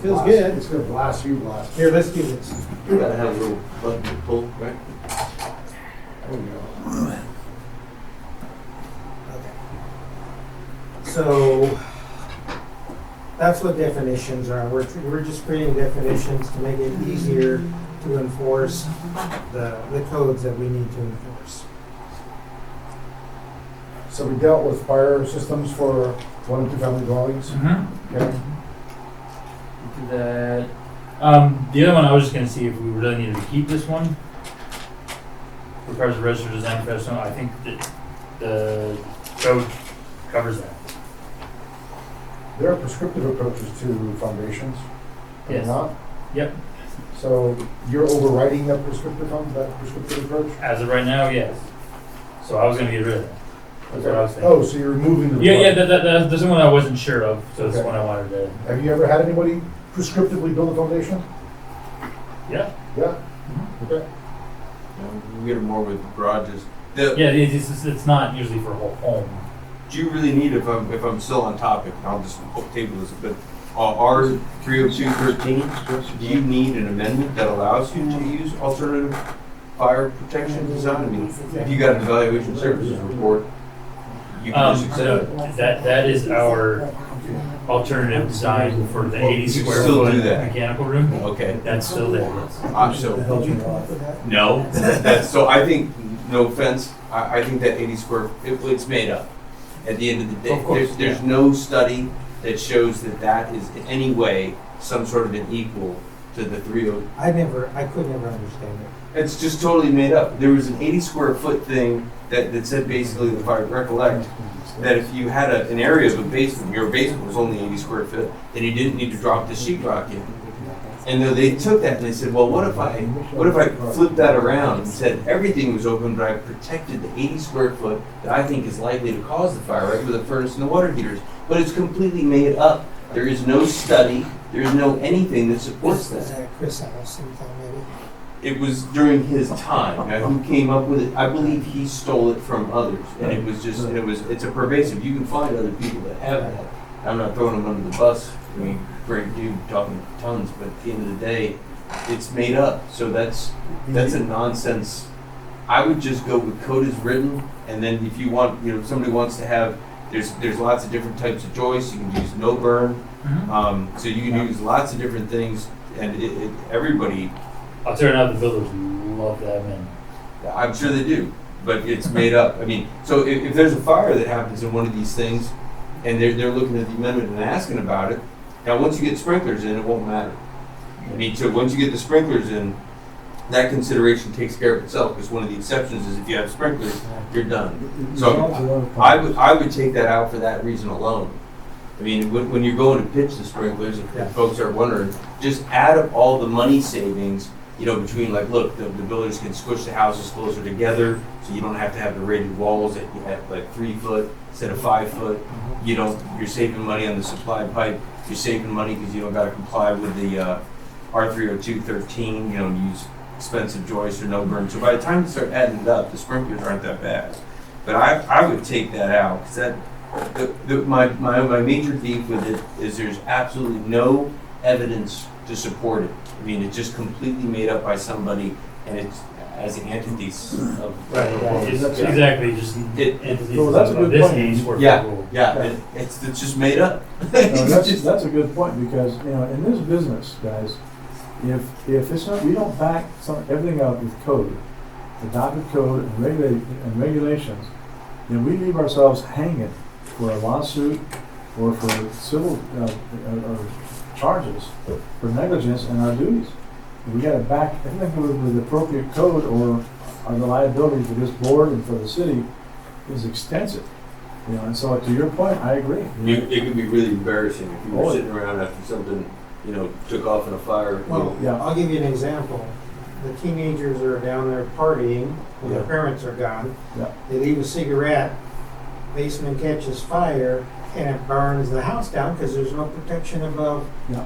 Feels good. It's gonna blast you, blast. Here, let's do this. you gotta have a little button to pull, right? There we go. Okay. So, that's what definitions are. We're just creating definitions to make it easier to enforce the codes that we need to enforce. So we dealt with fire systems for 1 and 2 family dwellings. Mm-hmm. Okay. That. The other one, I was just gonna see if we really needed to keep this one. Requires a registered design professional. I think that the code covers that. There are prescriptive approaches to foundations. Are there Yes. not? Yep. So you're overriding that prescriptive approach? As of right now, yes. So I was gonna get rid of that. That's what I was thinking. Oh, so you're removing the. Yeah, that's the one I wasn't sure of, so that's the Okay. one I wanted to. Have you ever had anybody prescriptively build a foundation? Yeah. Yeah? Okay. We get them more with garages. Yeah, it's not usually for a whole home. Do you really need, if I'm still on topic, I'll just table this, but R 302.13, do you need an amendment that allows you to use alternative fire protection design? I mean, if you got an evaluation services report, you can just accept it. No, that is our alternative design for the 80 You square still foot do that. mechanical room. Okay. That's still there. Yes. No, so I think, no offense, I think that 80 square, it's made up. At the end of the day, Of course, there's no study that shows that is in any way some sort of an equal to the 30. I could never understand it. It's just totally made up. There was an 80 square foot thing that said basically, if I recollect, that if you had an area of a basement, your basement was only 80 square foot, then you didn't need to drop the sheetrock in. And then they took that and they said, well, what if I flipped that around and said everything was open, but I protected the 80 square foot that I think is likely to cause the fire, right, with the furnace and the water heaters. But it's completely made up. There is no study. There is no anything that supports Was that. that Chris Ellis sometime maybe? It was during his time. Now, who came up with it? I believe he stole it from others, and it was just, it's a pervasive. You can find other people that have that. I'm not throwing them under the bus. I mean, great dude, talking tons, but at the end of the day, it's made up. So that's a nonsense. I would just go with code as written, and then if you want, if somebody wants to have, there's lots of different types of joists. You can use no burn, so you can use lots of different things, and everybody. I'll turn out the builders love to have in. I'm sure they do, but it's made up. I mean, so if there's a fire that happens in one of these things, and they're looking at the amendment and asking about it, now once you get sprinklers in, it won't matter. I mean, so once you get the sprinklers in, that consideration takes care of itself, because one of the exceptions is if you have sprinklers, you're done. So I would take that out for that reason alone. I mean, when you're going to pitch the sprinklers, if folks are wondering, just add up all the money savings, between look, the builders can squish the houses closer together, so you don't have to have the rated walls at like 3 foot instead of 5 foot. You're saving money on the supply pipe. You're saving money because you don't got to comply with the R30213. Use expensive joists or no burn. So by the time you start adding it up, the sprinklers aren't that bad. But I would take that out, because my major beef with it is there's absolutely no evidence to support it. I mean, it's just completely made up by somebody, and it's as an antithesis of Exactly, just entities Well, that's a of good this point. case were yeah, rule. and it's just made up. That's a good point, because, in this business, guys, if it's not, we don't back everything up with code, adopted code and regulations, then we leave ourselves hanging for a lawsuit or for civil charges for negligence in our duties. We got to back everything with the appropriate code, or the liability for this board and for the city is extensive. And so to your point, I agree. It could be really embarrassing if you were Oh, sitting around after something, took off in a fire. Well, Yeah. I'll give you an example. The teenagers are down there partying when their parents are gone. Yeah. They leave a cigarette, basement catches fire, and it burns the house down because there's no protection above, Yeah.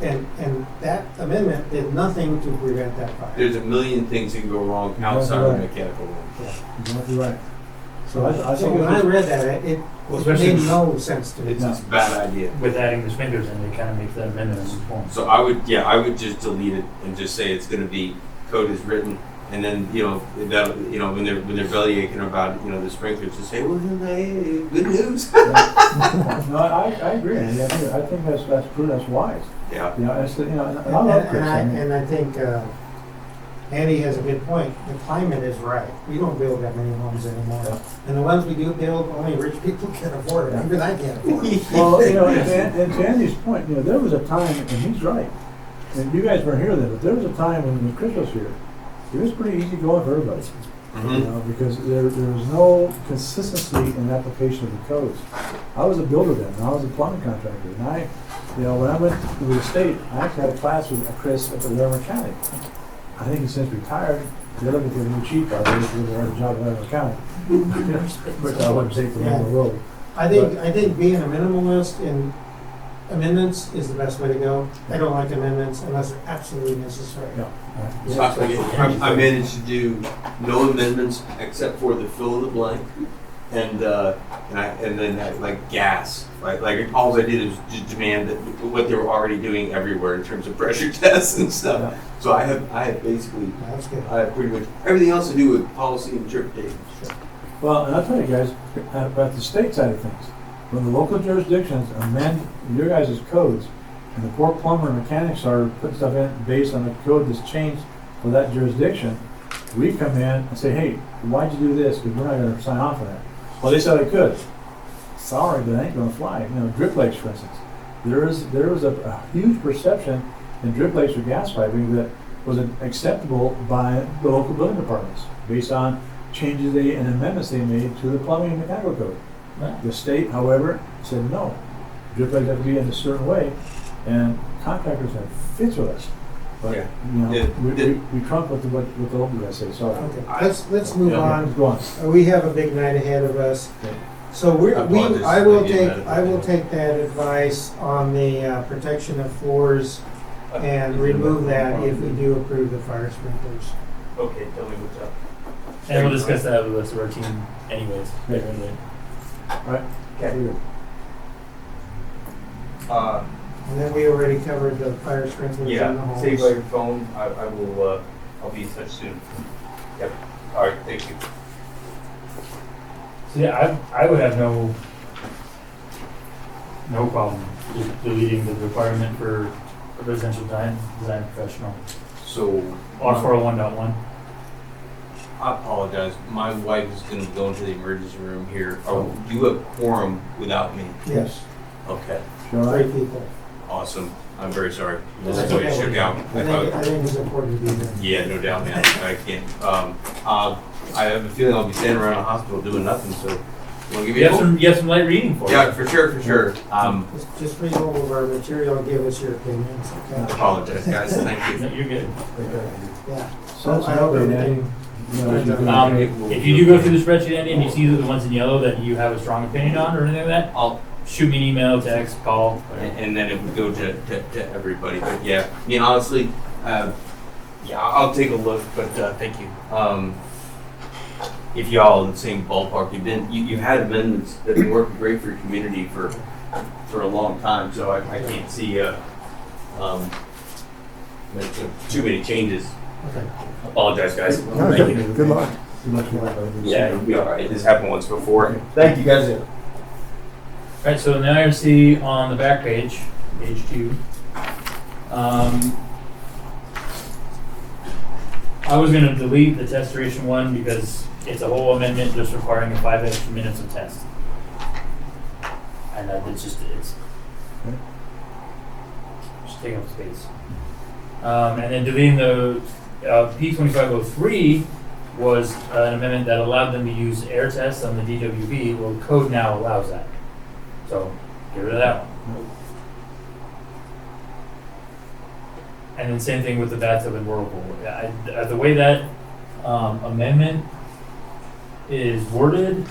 and that amendment did nothing to prevent that fire. There's a million things that can go wrong outside of Right. mechanical room. Exactly right. So I So think when I read that, it Especially made no sense to me. It's a bad idea. With adding the sprinklers in, it kind of makes that amendment a moot point. So I would just delete it and just say it's going to be code is written, and then when they're bellyaching about the sprinklers, just say, well, hey, good news. No, I agree. I think that's true. That's wise. Yeah. And I love Chris. And I think Andy has a good point. The climate is right. We don't build that many homes anymore. Yeah. And the ones we do build, only rich people can afford it. Even I can't afford it. Well, and to Andy's point, there was a time, and he's right, and you guys weren't here then, but there was a time when Chris was here, it was pretty easy going for everybody. Because there was no consistency in the application of the codes. I was a builder then, and I was a plumbing contractor, and when I went to the state, I actually had a class with Chris at the Larimer County. I think he's since retired. They're looking for a new chief out there to do a job in Larimer County. Which I wouldn't take from the world. I think being a minimalist in amendments is the best way to go. I don't like amendments unless they're absolutely necessary. Yeah. I managed to do no amendments except for the fill of the blank, and then like gas. Like all I did was just demand that what they were already doing everywhere in terms of pressure tests and stuff. Yeah. So I have basically That's good. I have pretty much everything else to do with policy and interpretation. Well, and I'll tell you guys, about the state side of things, when the local jurisdictions amend your guys' codes, and the poor plumber and mechanics are putting stuff in based on a code that's changed for that jurisdiction, we come in and say, hey, why'd you do this? Because we're not going to sign off on that. Well, they said I could. Sorry, but it ain't going to fly. Drip lakes, for instance. There is a huge perception and drip pipes or gas piping that was acceptable by the local building departments based on changes and amendments they made to the plumbing and mechanical code. Right. The state, however, said no. Drip pipes have to be in a certain way, and contractors have fits with us. But, Yeah. you know, Yeah. we trump what the local guys say, sorry. Okay, let's move Yeah, on. Go on. We have a big night ahead of us. Okay. So I apologize I for will being take, mad at I will you. take that advice on the protection of floors and remove that if we do approve the fire sprinklers. Okay, tell me what's up. And we'll discuss that with the rest of our team anyways. Yeah. All right. Okay. And then we already covered the fire sprinklers in the Yeah, homes. save by your phone. I will, I'll be in touch soon. Yep. All right, thank you. So yeah, I would have no problem just deleting the requirement for a residential design professional. So, R401.1. I apologize. My wife is gonna go into the emergency room here. Oh, do you have quorum without me? Yes, Okay, Sure. All three right. people. awesome. I'm very sorry. That's That's the way it okay. shook out. I think it's important to be there. Yeah, no doubt, man. I can't. I have a feeling I'll be standing around a hospital doing nothing. So, want to give You you have some light reading for Yeah, us. for sure, for sure. Just read over our material, give us your opinions, I okay? apologize, guys. Thank No, you. you're good. Yeah. So that's I hope an update, everything- Andy. You know, as you do. If you do go through the spreadsheet, Andy, and you see the ones in yellow that you have a strong opinion on or anything like that, I'll shoot me an email, text, call. and then it would go to everybody. But yeah, I mean honestly, yeah, I'll take a look. But thank you. If y'all in the same ballpark, you've had amendments that have been working great for your community for a long time. So I can't see too many changes. Okay. Apologize, guys. No, Thank you. good luck. Good luck with that. Yeah, it'll be all right. This happened once before. Thank you, guys. Alright, so now you see on the back page, page 2, I was gonna delete the test duration one because it's a whole amendment just requiring 5 extra minutes of test. And it's just taking up space. And then deleting the P2503 was an amendment that allowed them to use air tests on the DWP. Well, the code now allows that. So get rid of that one. And then same thing with the bathtub and whirlpool. The way that amendment is worded,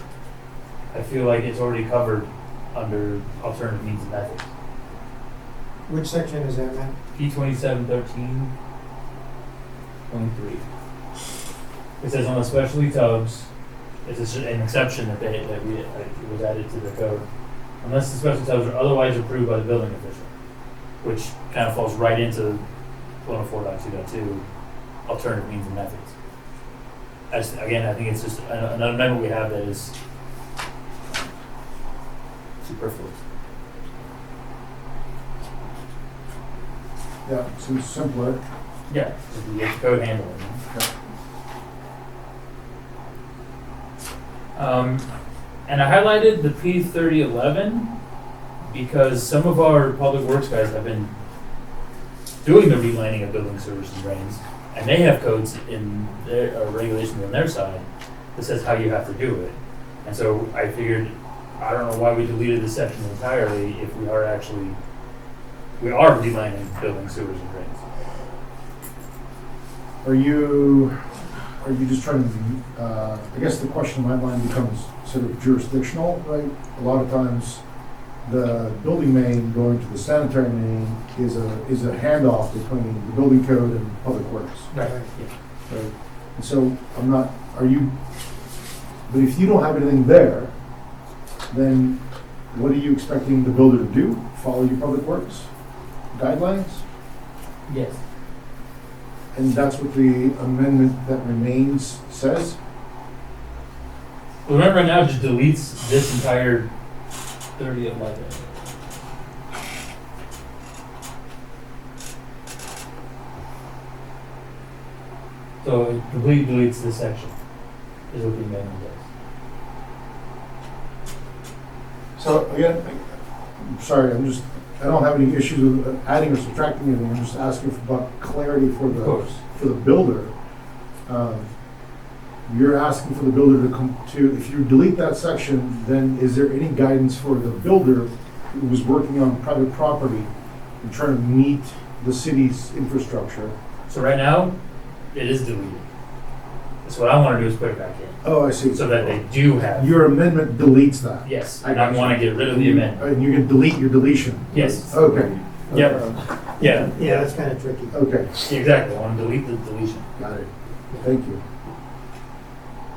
I feel like it's already covered under alternative means and methods. Which section is that, Matt? P2713.3. It says on the specialty tubs, it's an exception that it was added to the code, unless the specialty tubs are otherwise approved by the building official, which kind of falls right into 104.2.2, alternative means and methods. Again, I think it's just another amendment we have that is superfluous. Yeah, seems simpler. Yeah, if you get the code handle it. And I highlighted the P3011 because some of our public works guys have been doing the relining of building sewers and drains, and they have codes in their regulations on their side that says how you have to do it. And so I figured, I don't know why we deleted this section entirely if we are relining building sewers and drains. Are you just trying to, I guess the question in my mind becomes sort of jurisdictional, right? A lot of times, the building main going to the sanitary main is a handoff between the building code and public works. Right. Right? And so but if you don't have anything there, then what are you expecting the builder to do? Follow your public works guidelines? Yes. And that's what the amendment that remains says? Well, remember right now it just deletes this entire 3011. So it completely deletes this section, is what the amendment does. So again, I'm sorry, I don't have any issues with adding or subtracting anything, I'm just asking about clarity for Of course. the builder. You're asking for the builder to, if you delete that section, then is there any guidance for the builder who was working on private property and trying to meet the city's infrastructure? So right now, it is deleted. So what I wanna do is put it back in, Oh, I see. so that they do have, Your amendment deletes that? yes, I and I got wanna you. get rid of the amendment. And you can delete your deletion? Yes. Okay. Yep. Yeah, Yeah, that's kind of tricky. Okay, exactly, I wanna delete the deletion, got it. Thank you.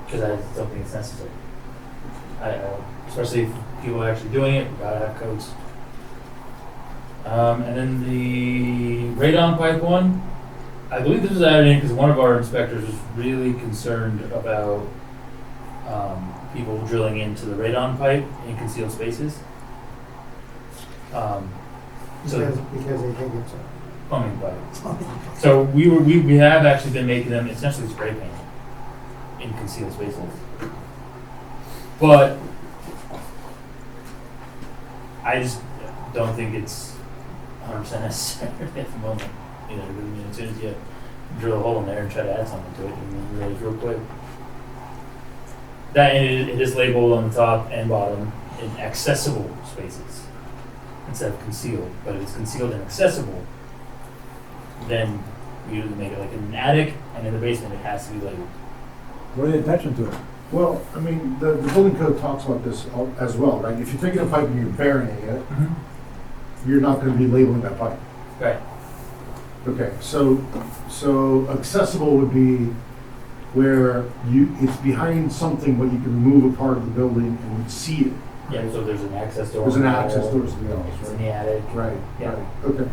because I don't think it's necessary. Especially if people are actually doing it, we gotta have codes. And then the radon pipe one, I believe this was added in because one of our inspectors was really concerned about people drilling into the radon pipe in concealed spaces. So Because they think it's plumbing pipe. So we have actually been making them essentially spray paint in concealed spaces. But I just don't think it's 100% necessary at the moment. You know, I mean, as soon as you drill a hole in there and try to add something to it, you realize real quick. That it is labeled on the top and bottom in accessible spaces instead of concealed. But if it's concealed and accessible, then we usually make it like in an attic, and in the basement it has to be labeled. What are the intention to it? Well, I mean, the building code talks about this as well, right? If you're taking a pipe and you're burying it, you're not gonna be labeling that pipe. Right. Okay, so accessible would be where it's behind something, but you can move a part of the building and see it. Yeah, so there's an access door. There's an on the access wall, door to the It's office, in the right? attic. Right, Yeah. right, okay.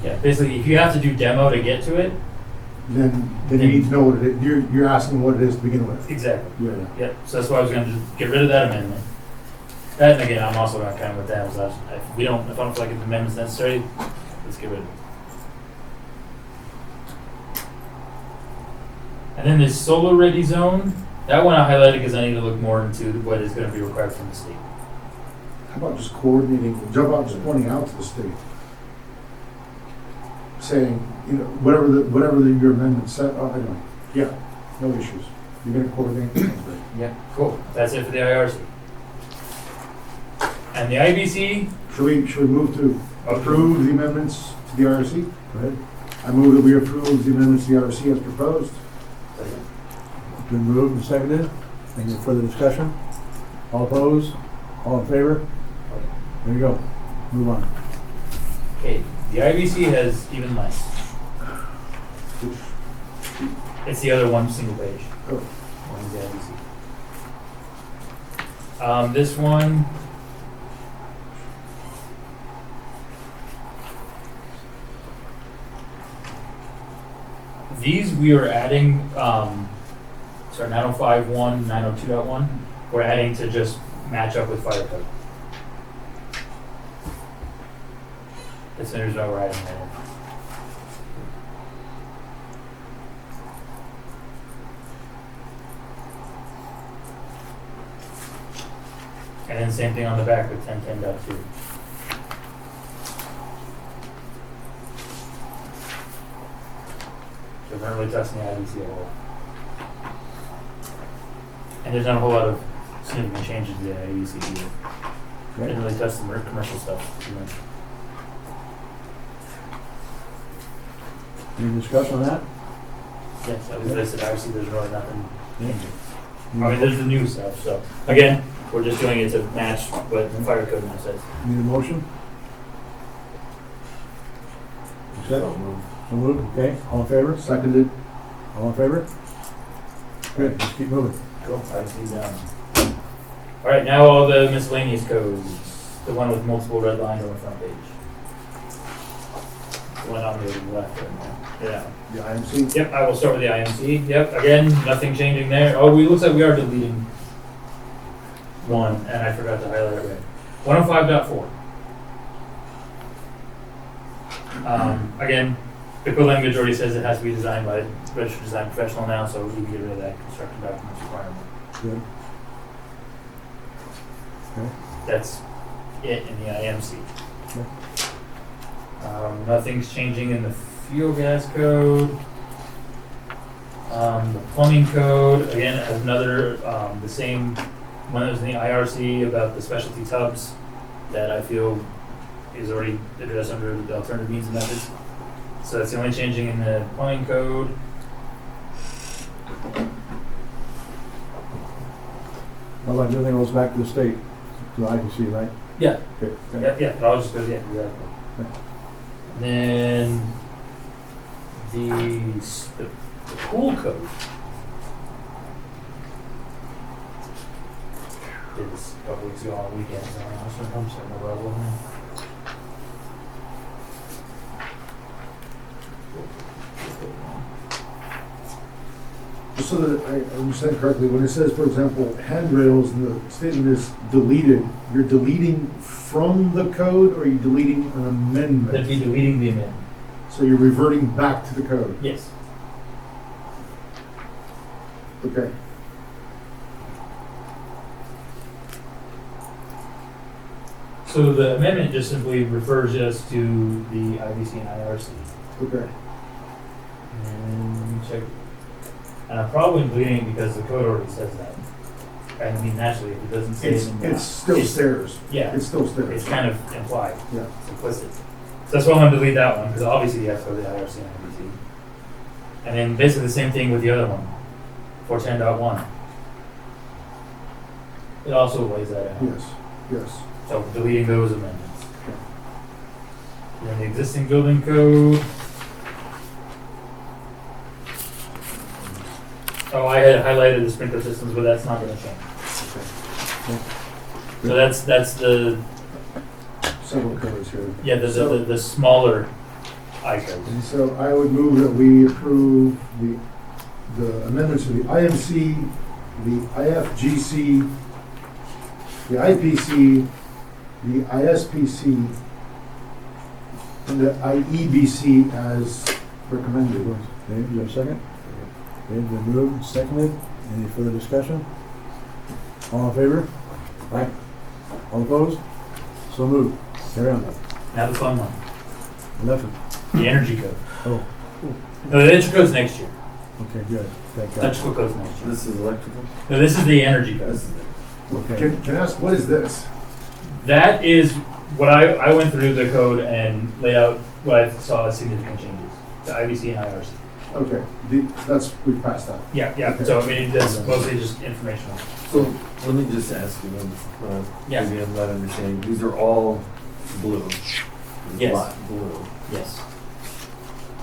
Yeah, basically, if you have to do demo to get to it, Then you need to know what it is, you're asking what it is to begin with. exactly. Yeah. Yep, so that's why I was gonna just get rid of that amendment. That, and again, I'm also not kind of with that, is if I don't feel like an amendment's necessary, let's get rid of it. And then this solar ready zone, that one I highlighted because I need to look more into what is gonna be required from the state. How about just coordinating, just pointing out to the state? Saying, you know, whatever your amendment said, oh, anyway, yeah, no issues. You're gonna coordinate, sounds great. Yep, cool, that's it for the IRC. And the IBC, Should we move to approve the amendments to the IRC? Go ahead. I move that we approve the amendments to the IRC as proposed. Been moved and seconded. Any further discussion? All opposed? All in favor? There you go. Move on. okay, the IBC has even less. It's the other one single page. Oh. One is the IBC. This one. These we are adding, sorry, 905.1, 902.1, we're adding to just match up with fire code. That's the reason why we're adding that in. And then same thing on the back with 1010.2. So we're not really touching the IBC at all. And there's not a whole lot of significant changes to the IBC either. Didn't really touch the commercial stuff too much. Any discussion on that? Yes, at least I said obviously there's really nothing changing. I mean, there's the new stuff, so again, we're just doing it to match what the fire code now says. Need a motion? Accept? So moved, okay. All in favor? Seconded. All in favor? Good, let's keep moving. Cool, I see down. All right, now all the miscellaneous codes. The one with multiple red lines on the front page. The one on the left right now. Yeah. The IMC. Yep, I will start with the IMC. Yep, again, nothing changing there. Oh, it looks like we are deleting one, and I forgot to highlight it right. 105.4. Again, the code language already says it has to be designed by a registered design professional now, so we can get rid of that construction documents requirement. Good. Okay. That's it in the IMC. Nothing's changing in the fuel gas code. The plumbing code, again, has another, the same one that was in the IRC about the specialty tubs that I feel is already addressed under the alternative means and methods. So that's the only changing in the plumbing code. How about everything goes back to the state, to IPC, right? Yeah. Okay. Yeah, I'll just go, yeah, exactly. Then the pool code. Did this a couple weeks ago on weekends. I don't know, I'm starting to level now. Just so that I understand correctly, when it says, for example, handrails and the statement is deleted, you're deleting from the code or are you deleting an That'd amendment? be deleting the amendment. So you're reverting back to the code? Yes. Okay. So the amendment just simply refers us to the IBC and IRC. Okay. And let me check. And I'm probably deleting it because the code already says that. I mean, naturally, if it doesn't say it in the. It's still stairs. Yeah. It's still stairs. It's kind of implied. Yeah. It's implicit. So that's why I'm going to delete that one, because obviously you have to go to the IRC and IBC. And then basically the same thing with the other one, 410.1. It also lays that out. Yes, yes. So deleting those amendments. And then the existing building code. Oh, I had highlighted the sprinkler systems, but that's not going to change. So that's the Several codes here. yeah the smaller icons. And so I would move that we approve the amendments to the IMC, the IFGC, the IPC, the ISPC, and the IEBC as recommended. Okay, is there a second? Okay, been moved, seconded. Any further discussion? All in favor? Aye. All opposed? So moved. Carry on. Now the fun one, 11. the energy code. Oh, No, the energy code's next year. okay, good. Thank God. Electrical code's next year. This is electrical? No, this is the energy code. This is it. Okay. Can I ask, what is this? That is what I went through the code and laid out what I saw as significant changes to IBC and IRC. Okay, we passed that. Yeah, yeah. Okay. So I mean, that's mostly just informational. So let me just ask you, Yeah. maybe I'm not understanding. These are all blue. This Yes. lot blue. Yes.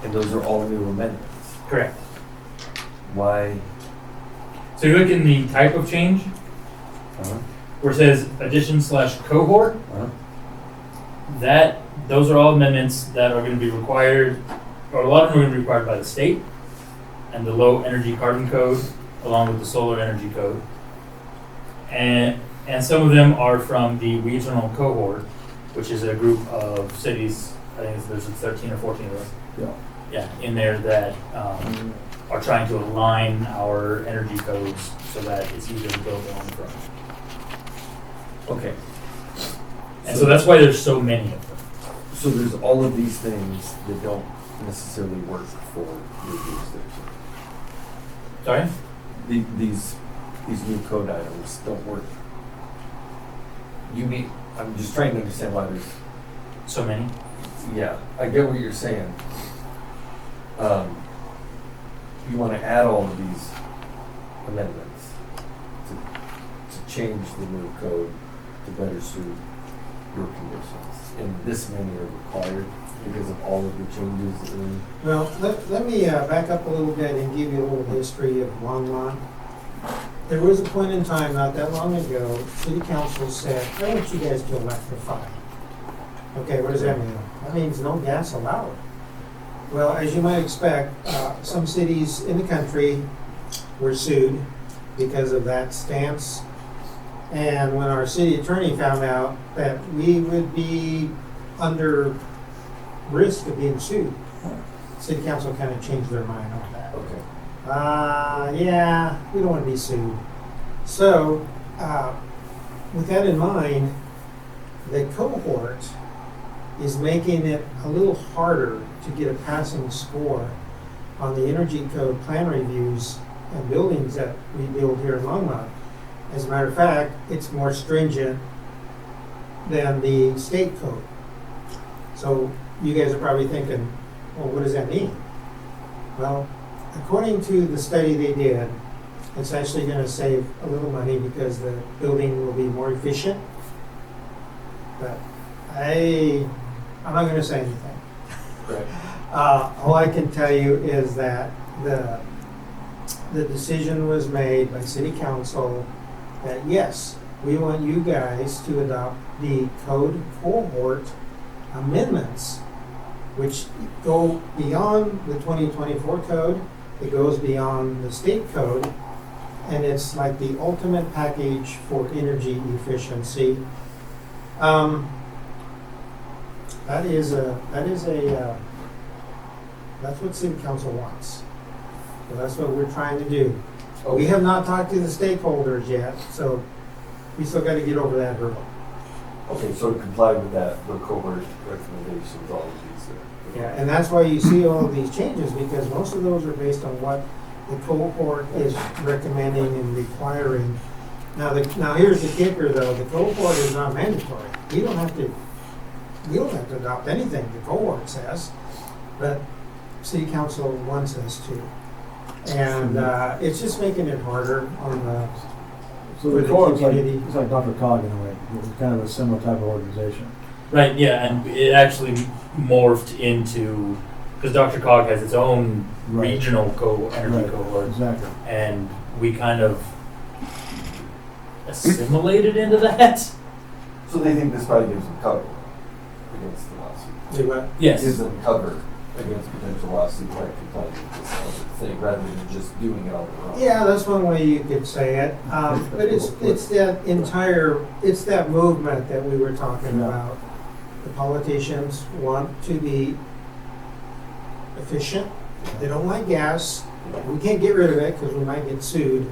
And those are all new amendments. Correct. Why? So you look in the type of change where it says addition/cohort. Those are all amendments that are going to be required, or a lot of them are going to be required by the state and the low energy carbon code, along with the solar energy code. And some of them are from the regional cohort, which is a group of cities. I think there's 13 or 14 of us. Yeah. Yeah, in there that are trying to align our energy codes so that it's easier to build on from. Okay. And so that's why there's so many of them. So there's all of these things that don't necessarily work for your jurisdiction. Sorry? These new code items don't work. I'm just trying to understand why there's, So many. yeah, I get what you're saying. You want to add all of these amendments to change the new code to better suit your conditions. And this many are required because of all of the changes in. Well, let me back up a little bit and give you a little history of Longmont. There was a point in time not that long ago, city council said, I want you guys to electrify. Okay, what does that mean? That means no gas allowed. Well, as you might expect, some cities in the country were sued because of that stance. And when our city attorney found out that we would be under risk of being sued, city council kind of changed their mind on that. Okay. Yeah, we don't want to be sued. So, with that in mind, the cohort is making it a little harder to get a passing score on the energy code plan reviews and buildings that we build here in Longmont. As a matter of fact, it's more stringent than the state code. So you guys are probably thinking, well, what does that mean? Well, according to the study they did, it's actually going to save a little money because the building will be more efficient. But I'm not going to say anything. Right. All I can tell you is that the decision was made by City Council that yes, we want you guys to adopt the code cohort amendments, which go beyond the 2024 code. It goes beyond the state code, and it's like the ultimate package for energy efficiency. That's what City Council wants. So that's what we're trying to do. We have not talked to the stakeholders yet, so we still got to get over that hurdle. Okay, so to comply with that, the cohort recommendations, all of these. Yeah, and that's why you see all of these changes, because most of those are based on what the cohort is recommending and requiring. Now here's the kicker though, the cohort is not mandatory. We don't have to adopt anything the cohort says, but City Council wants us to. And it's just making it harder on the, So for the the core is like, community. it's like Dr. Cog in a way. It's kind of a similar type of organization. Right, yeah, and it actually morphed into, because Dr. Cog has its own Right. regional energy Right. cohort, Exactly. and we kind of assimilated into that. So they think this probably gives them cover against the lawsuit. Do what? Yes. Gives them cover against potential lawsuit by complying with this other thing, rather than just doing it on their own. Yeah, that's one way you could say it. But it's that movement that we were talking Yeah. about. The politicians want to be efficient. They don't like gas. We can't get rid of it because we might get sued.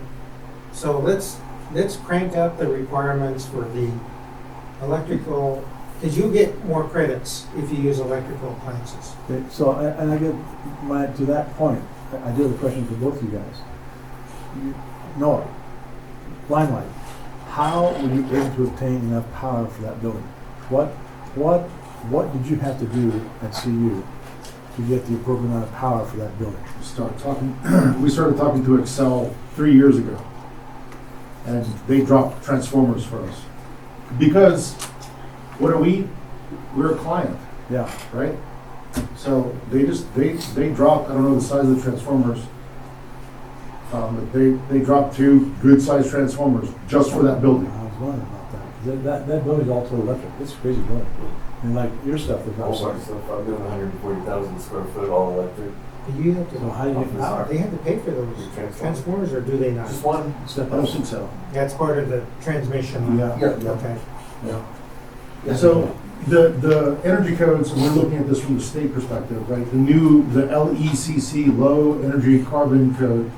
So let's crank up the requirements for the electrical, because you get more credits if you use electrical appliances. Okay, so, and I get to that point, I do have a question for both of you guys. Noah, Limelight, how were you able to obtain enough power for that building? What did you have to do at CU to get the appropriate amount of power for that building? We started talking to Excel 3 years ago, and they dropped transformers for us. Because what are we? We're a client, Yeah, right? So they dropped, I don't know the size of the transformers, but they dropped 2 good sized transformers just for that building. I was wondering about that. That building's all total electric. It's a crazy building. And like your stuff is All also. sorts of stuff. I'm doing 140,000 square foot, all electric. Do you have to, So how do you get power? they have to pay for those transformers, or do they not? Just one. Step I don't up. think so. That's part of the transmission. Yeah. Okay. Yeah. So the energy codes, and we're looking at this from the state perspective, right? The LECC, Low Energy Carbon Code.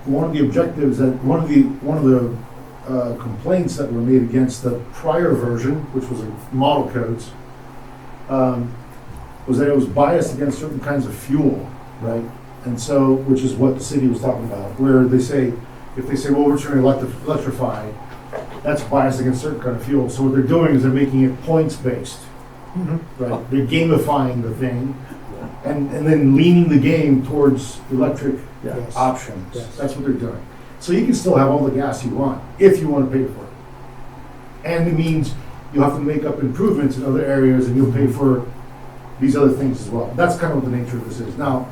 One of the objectives that one of the complaints that were made against the prior version, which was a model codes, was that it was biased against certain kinds of fuel, right? And so, which is what the city was talking about, where if they say, well, we're trying to electrify, that's biased against certain kind of fuel. So what they're doing is they're making it points-based, right? They're gamifying the thing, and then leaning the game towards electric Yes. options. Yes. That's what they're doing. So you can still have all the gas you want, if you want to pay for it. And it means you'll have to make up improvements in other areas, and you'll pay for these other things as well. That's kind of what the nature of this is. Now,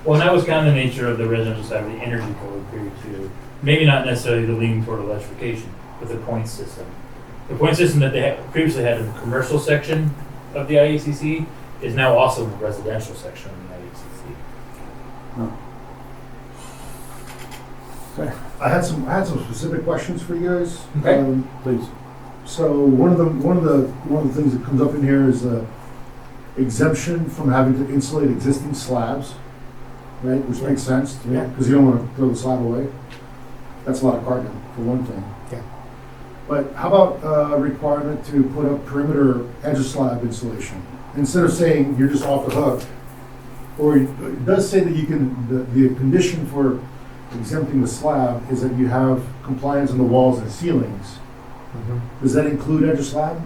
Well, and that was kind of the nature of the residential side of the energy code period too. Maybe not necessarily the leaning toward electrification, but the point system. The point system that they previously had in the commercial section of the IECC is now also in the residential section of the IECC. No. Okay, I had some specific questions for you guys. Okay. please. So one of the things that comes up in here is exemption from having to insulate existing slabs, right? Which makes sense to me, Yeah. because you don't want to throw the slab away. That's a lot of carbon, for one thing. Yeah. But how about a requirement to put up perimeter edge slab insulation? Instead of saying you're just off the hook, or it does say that you can, the condition for exempting the slab is that you have compliance on the walls and ceilings. Does that include edge slab?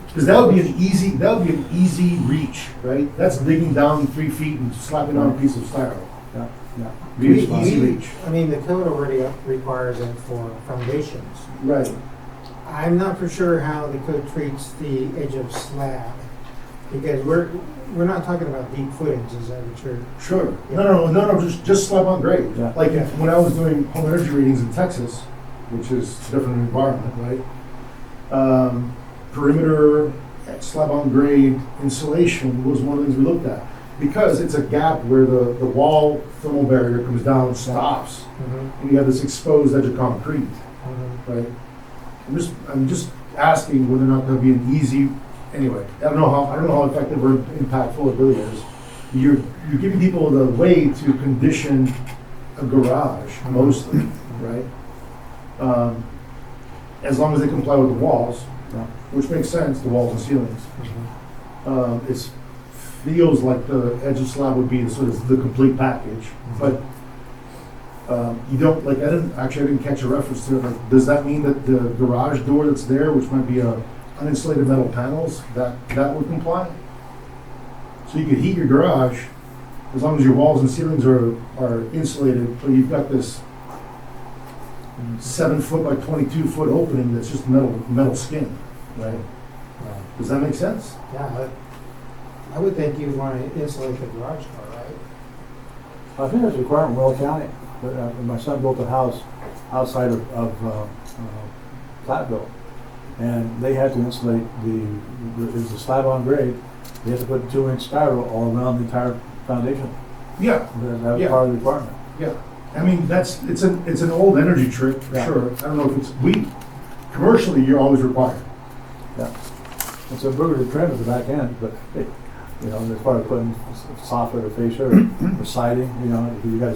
Because that would be an easy reach, right? That's digging down 3 feet and slapping on a piece of styrol. Yeah, yeah. Be an easy reach. I mean, the code already requires it for foundations. Right. I'm not for sure how the code treats the edge of slab, because we're not talking about deep footings, is that what you're? Sure. No, just slab on grade. Yeah. Like when I was doing home energy readings in Texas, which is a different environment, right? Perimeter slab on grade insulation was one of the things we looked at, because it's a gap where the wall thermal barrier comes down and stops, and you have this exposed edge of concrete, right? I'm just asking whether or not there'll be an easy. Anyway, I don't know how effective or impactful it really is. You're giving people the way to condition a garage mostly, right? As long as they comply with the walls, Yeah. which makes sense, the walls and ceilings. It feels like the edge of slab would be sort of the complete package, but you don't, like, I didn't catch a reference to it. Like, does that mean that the garage door that's there, which might be uninsulated metal panels, that would comply? So you could heat your garage as long as your walls and ceilings are insulated, but you've got this 7 foot by 22 foot opening that's just metal skin, right? Does that make sense? Yeah, I would think you'd want to insulate the garage door, right? I think that's a requirement in Will County. But, my son built a house outside of Platteville, and they had to insulate it was a slab on grade. They had to put 2-inch styrol all around the entire foundation. Yeah, That was part of the requirement. yeah. I mean, it's an old energy trick, for Yeah. sure. I don't know if commercially, you're always required. Yeah. It's a burger to trim at the back end, but as far as putting soffit or fascia or siding, you got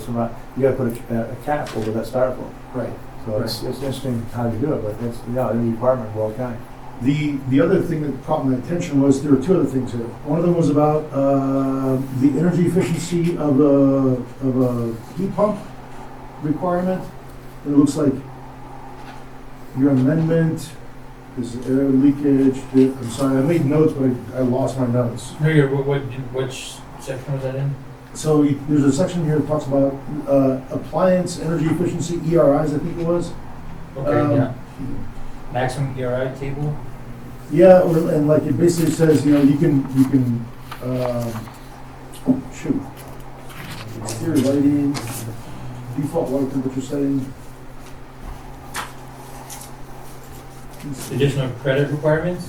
to put a cap over that styrofoam. Right. So it's interesting how you do it, but it's a requirement in Will County. The other thing that caught my attention was there were 2 other things here. One of them was about the energy efficiency of a heat pump requirement. It looks like your amendment is air leakage. I'm sorry, I made notes, but I lost my notes. No, which section was that in? So there's a section here that talks about appliance energy efficiency, ERIs, I think it was. Okay, yeah. Maximum ERI table? Yeah, and like it basically says, you can shoot. Exterior lighting, default water temperature setting. Additional credit requirements?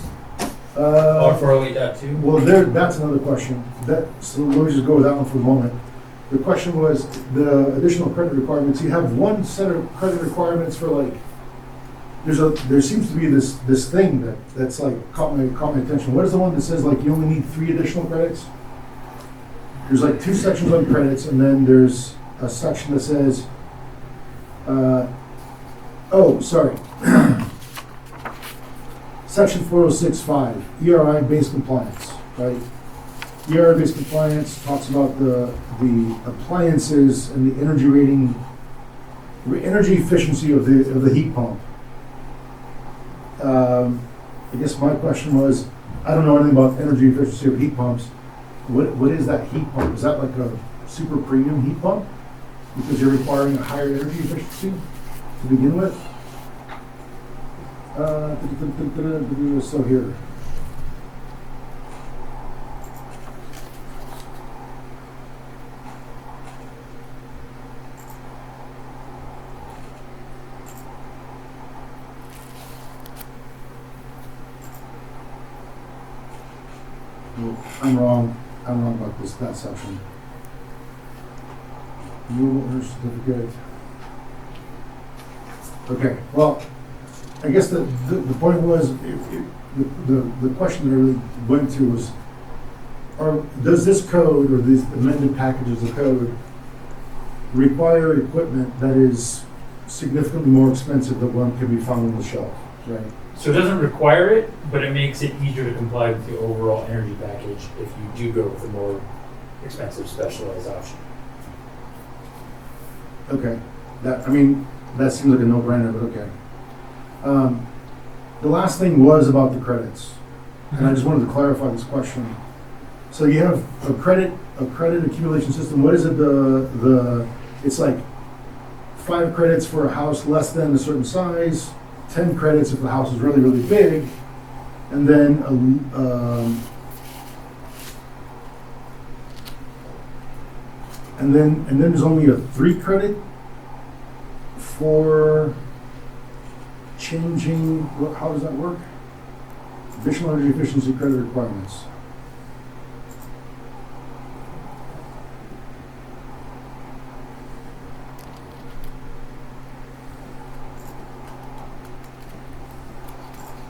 Or Uh, 408.2? well, that's another question. So let me just go with that one for a moment. The question was the additional credit requirements. You have one set of credit requirements for like. There seems to be this thing that's like caught my attention. What is the one that says like you only need 3 additional credits? There's like 2 sections on credits, and then there's a section that says, Section 406.5, ERI-based compliance, right? ERI-based compliance talks about the appliances and the energy efficiency of the heat pump. I guess my question was, I don't know anything about energy efficiency of heat pumps. What is that heat pump? Is that like a super premium heat pump? Because you're requiring a higher energy efficiency to begin with? So here. I'm wrong about that section. Renewable energy certificate. Okay, well, I guess the point was, the question that I really went to was, does this code, or these amended packages of code, require equipment that is significantly more expensive than one can be found on the shelf, right? So it doesn't require it, but it makes it easier to comply with the overall energy package if you do go with a more expensive specialized option. Okay, that seems like a no-brainer, but okay. The last thing was about the credits, and I just wanted to clarify this question. So you have a credit accumulation system. What is it? It's like 5 credits for a house less than a certain size, 10 credits if the house is really, really big, and then and then there's only a 3 credit for changing. How does that work? Additional energy efficiency credit requirements.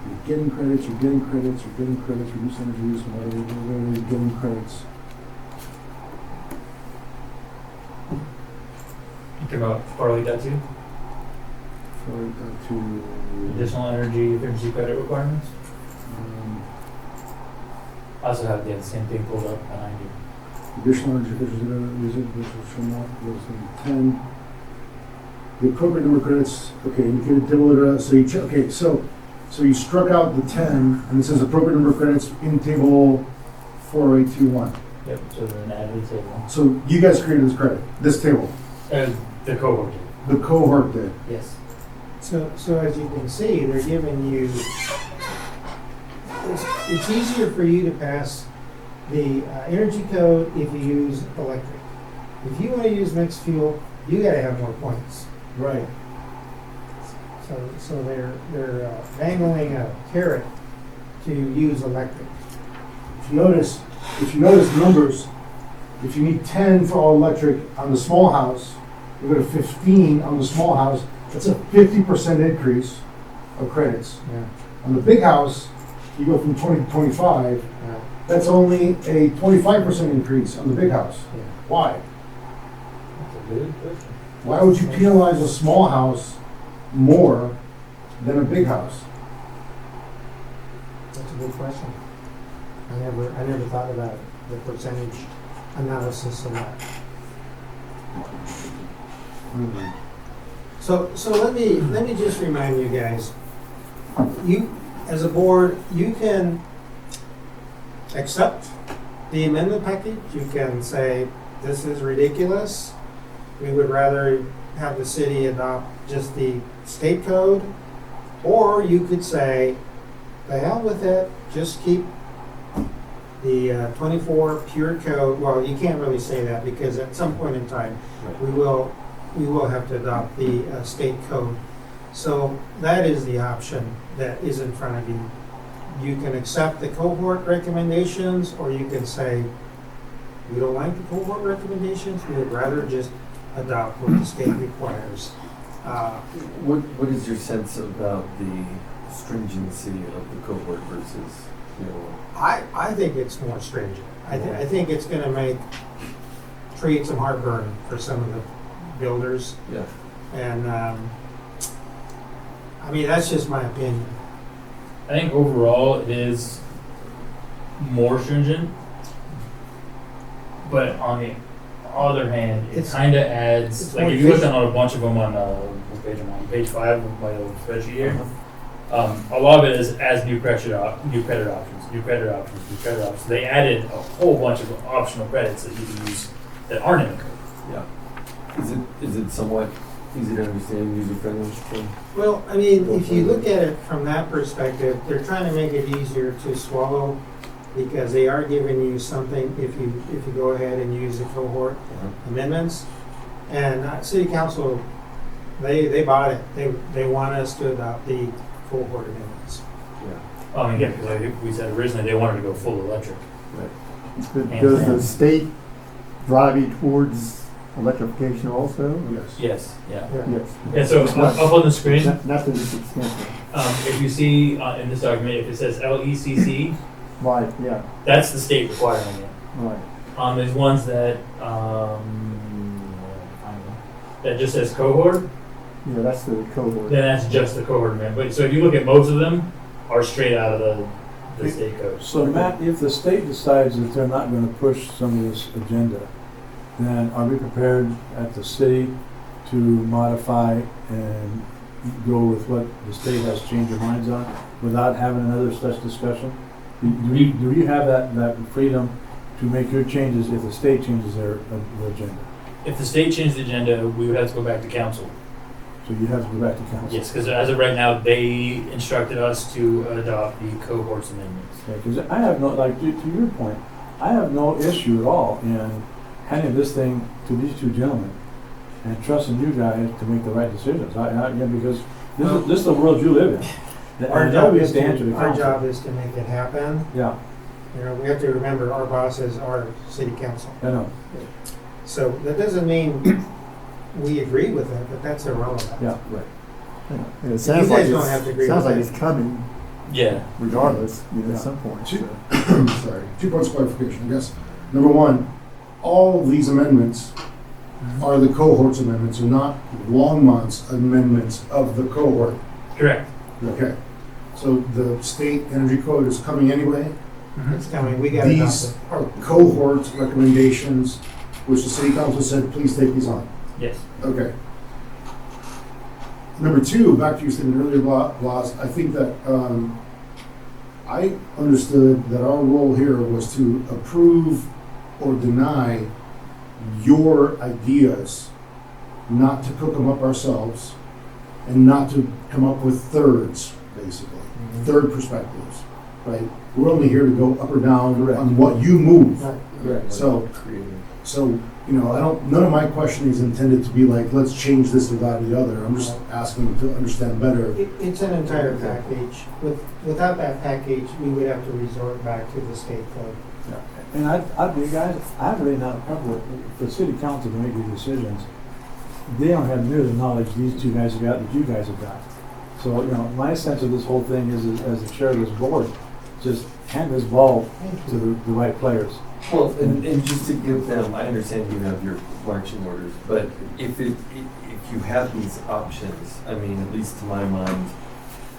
You're getting credits, reduce energy use, whatever, you're getting credits. You talking about Farley that too? To Additional energy efficiency credit requirements? I also have the same thing pulled up behind you. additional energy efficiency, which will not less than 10. The appropriate number of credits, okay, indicated table, so you check, okay, so you struck out the 10, and it says appropriate number of credits in table 40821. Yep, so then add to the table. So you guys created this table. The cohort did. The cohort did. Yes. So as you can see, they're giving you, it's easier for you to pass the energy code if you use electric. If you want to use mixed fuel, you gotta have more points. Right. So they're dangling a carrot to use electric. If you notice the numbers, if you need 10 for all electric on the small house, you go to 15 on the small house, that's a 50% increase of credits. Yeah. On the big house, you go from 20 to 25, Yeah. that's only a 25% increase on the big house. Yeah. Why? That's a good question. Why would you penalize a small house more than a big house? That's a good question. I never thought about the percentage analysis of that. So let me just remind you guys, you, as a board, you can accept the amendment package. You can say, this is ridiculous. We would rather have the city adopt just the state code. Or you could say, the hell with it, just keep the 24 pure code. Well, you can't really say that because at some point in time, we will have to adopt the state code. So that is the option that is in front of you. You can accept the cohort recommendations, or you can say, we don't like the cohort recommendations, we would rather just adopt what the state requires. What is your sense about the stringency of the cohort versus, I think it's more stringent. I think it's gonna create some heartburn for some of the builders. Yeah. And, I mean, that's just my opinion. I think overall it is more stringent, but on the other hand, it It's- kind of adds, it's like more if you look efficient. on a bunch of them on what page am I on? Page 5 of my old spreadsheet here. A lot of it is as new credit options. They added a whole bunch of optional credits that you can use that aren't in the code. Yeah. Is it somewhat easy to understand, user friendly? Well, I mean, if you look at it from that perspective, they're trying to make it easier to swallow because they are giving you something if you go ahead and use the cohort amendments. And city council, they bought it. They want us to adopt the cohort amendments. Yeah. I mean, yeah, because like we said originally they wanted to go full electric. Right. Does the state drive you towards electrification also? Yes. Yes, yeah. Yes. Yeah, so up on the screen, Not to this extent. if you see in this document, if it says LECC, Right, yeah, that's the state requiring it. right. There's ones that just says cohort. Yeah, that's the cohort. then that's just the cohort amendment. But so if you look at most of them, are straight out of the state code. So Matt, if the state decides that they're not gonna push some of this agenda, then are we prepared at the city to modify and go with what the state has changed their minds on without having another such discussion? Do you have that freedom to make your changes if the state changes their agenda? If the state changed the agenda, we would have to go back to council. So you have to go back to council? Yes, because as of right now, they instructed us to adopt the cohorts amendments. Because I have no, like, to your point, I have no issue at all in handing this thing to these two gentlemen and trusting you guys to make the right decisions. Because this is the world you live in. Our And job we is have to answer to, the our council. job is to make it happen. Yeah, You know, we have to remember our boss is our city council. I know, So that doesn't mean we agree with it, but that's irrelevant. yeah, right. Yeah, it sounds guys like don't have to agree sounds with like it. it's coming Yeah. regardless, Yeah. at some point. Two- so. Sorry, 2 points of clarification, I guess. Number one, all of these amendments are the cohort's amendments, are not Longmont's amendments of the cohort. Correct. Okay, so the state energy code is coming anyway. It's coming, we gotta adopt These it. are cohort recommendations, which the city council said, please take these on. Yes. Okay. Number two, back to your statement earlier, Blas, I think that, I understood that our role here was to approve or deny your ideas, not to cook them up ourselves, and not to come up with thirds, basically, third perspectives, right? We're only here to go up or down Correct. on what you move. Right. Correct. So, Creative. so, you know, none of my questioning is intended to be like, let's change this or that or the other. I'm just asking to understand better. It's an entire package. Without that package, we would have to resort back to the state code. And I'd be, guys, I really not comfortable for the city council to make these decisions. They don't have near the knowledge these two guys have got that you guys have got. So, you know, my sense of this whole thing is, as the chair of this board, just hand this ball to the right players. Well, and just to give them, I understand you have your marching orders, but if you have these options, I mean, at least to my mind,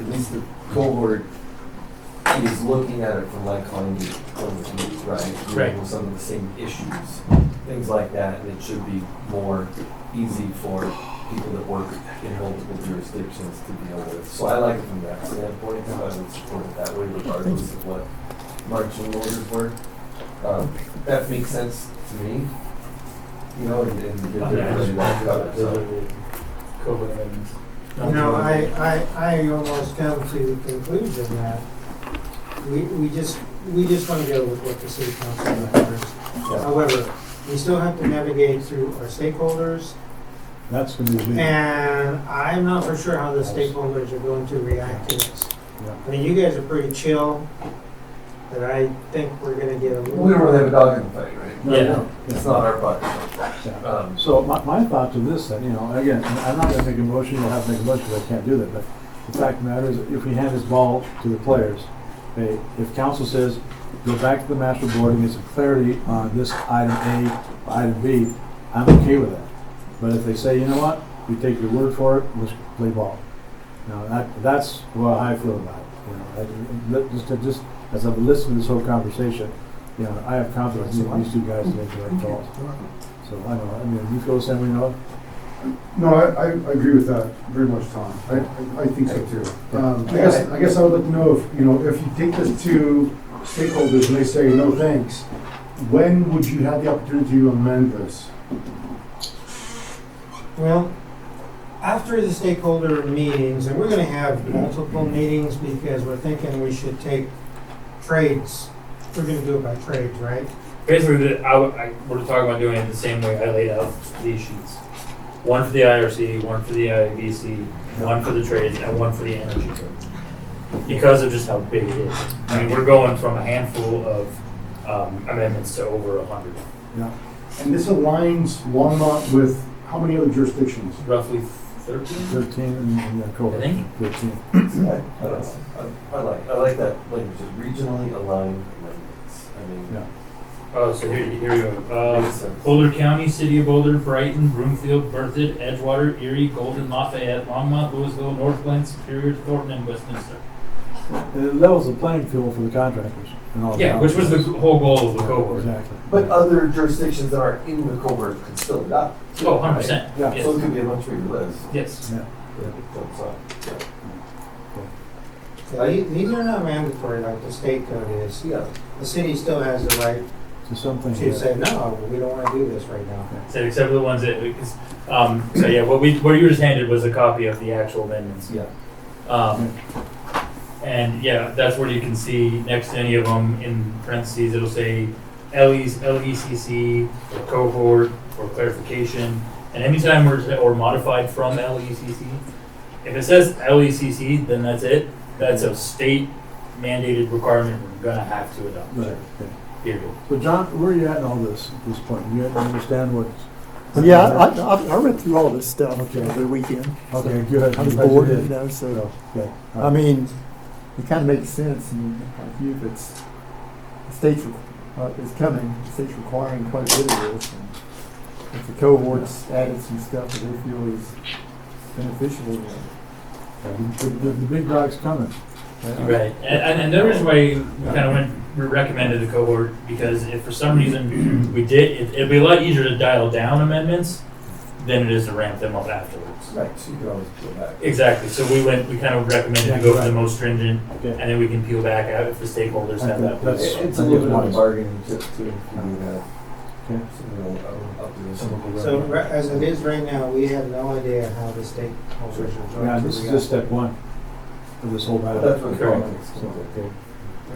at least the cohort is looking at it from like-minded point of view, right? Right. Dealing with some of the same issues, things like that, and it should be more easy for people that work in multiple jurisdictions to deal with. So I like it from that standpoint, I would support it that way regardless of what marching orders were. That makes sense to me, you know, and give everybody that cover, so. Cohort amendments. You know, I almost come to the conclusion that we just want to go with what the city council members. However, we still have to navigate through our stakeholders, That's gonna be big. and I'm not for sure how the stakeholders are going to react to this. Yeah. I mean, you guys are pretty chill, but I think we're gonna get a little. We don't really have a dog in the fight, right? No, Yeah. no. It's not our buck. Yeah. So my thoughts of this, then, you know, again, I'm not gonna make a motion, you'll have to make a motion, because I can't do that, but the fact of the matter is, if we hand this ball to the players, okay, if council says, go back to the master board and get some clarity on this item A, or item B, I'm okay with that. But if they say, you know what, we take your word for it, let's play ball. Now, that's what I feel about it, you know, just as I've listened to this whole conversation, you know, I have confidence in these two guys to make the right calls. So, I don't know, I mean, you feel the same way, Noah? No, I agree with that very much, Tom. I think so too. I guess I would like to know if, you know, if you take this to stakeholders and they say, no thanks, when would you have the opportunity to amend this? Well, after the stakeholder meetings, and we're gonna have multiple meetings because we're thinking we should take trades. We're gonna do it by trades, right? Basically, we're talking about doing it the same way I laid out these sheets. One for the IRC, one for the IVC, one for the trades, and one for the energy code. Because of just how big it is. I mean, we're going from a handful of amendments to over 100. Yeah. And this aligns Longmont with how many other jurisdictions? Roughly 13? 13 and cohort. I think. 13. I like that language, regionally aligned amendments. I mean, Yeah. Oh, so here we go. Makes sense. Boulder County, City of Boulder, Brighton, Broomfield, Berthoud, Edgewater, Erie, Golden, Lafayette, Longmont, Louisville, North Glen, Superior, Thornton, and Westminster. It levels the playing field for the contractors and all. Yeah, which was the whole goal of the cohort. Exactly. But other jurisdictions that aren't in the cohort could still adopt. too, Oh, right? 100%. Yeah. So it could be a much bigger list. Yes. Yeah. Yeah, it jumps up. Yeah. So these are not mandatory like the state code is. Yeah. The city still has the right So something. to say, no, we don't want to do this right now. So except for the ones that, because, so yeah, what you were just handed was a copy of the actual amendments. Yeah. And yeah, that's where you can see next to any of them in parentheses, it'll say LECC or cohort or clarification. And anytime or modified from LECC, if it says LECC, then that's it. That's a state mandated requirement we're gonna have to adopt. Right, okay. Period. So John, where are you at in all this at this point? You understand what? Yeah, I read through all this stuff Okay. over the weekend. Okay, good. I was I'm glad you bored, did. you know, so, Okay. I mean, it kind of makes sense, and like you, if it's, the state's, it's coming, the state's requiring quite a bit of this, and if the cohorts added some stuff that they feel is beneficial, The big dog's coming. Right, and the reason why we kind of we recommended the cohort, because if for some reason we did, it'd be a lot easier to dial down amendments than it is to ramp them up afterwards. Right, so you can always peel back. Exactly, so we kind of recommended to go for the most stringent, Okay. and then we can peel back out if the stakeholders have that. That's- It's a little bit of a bargaining chip too, if you do that. Okay. So, up to this. So as it is right now, we have no idea how the stakeholders are Yeah, going to this is react. just step one of this whole matter. That's what Correct. So, okay.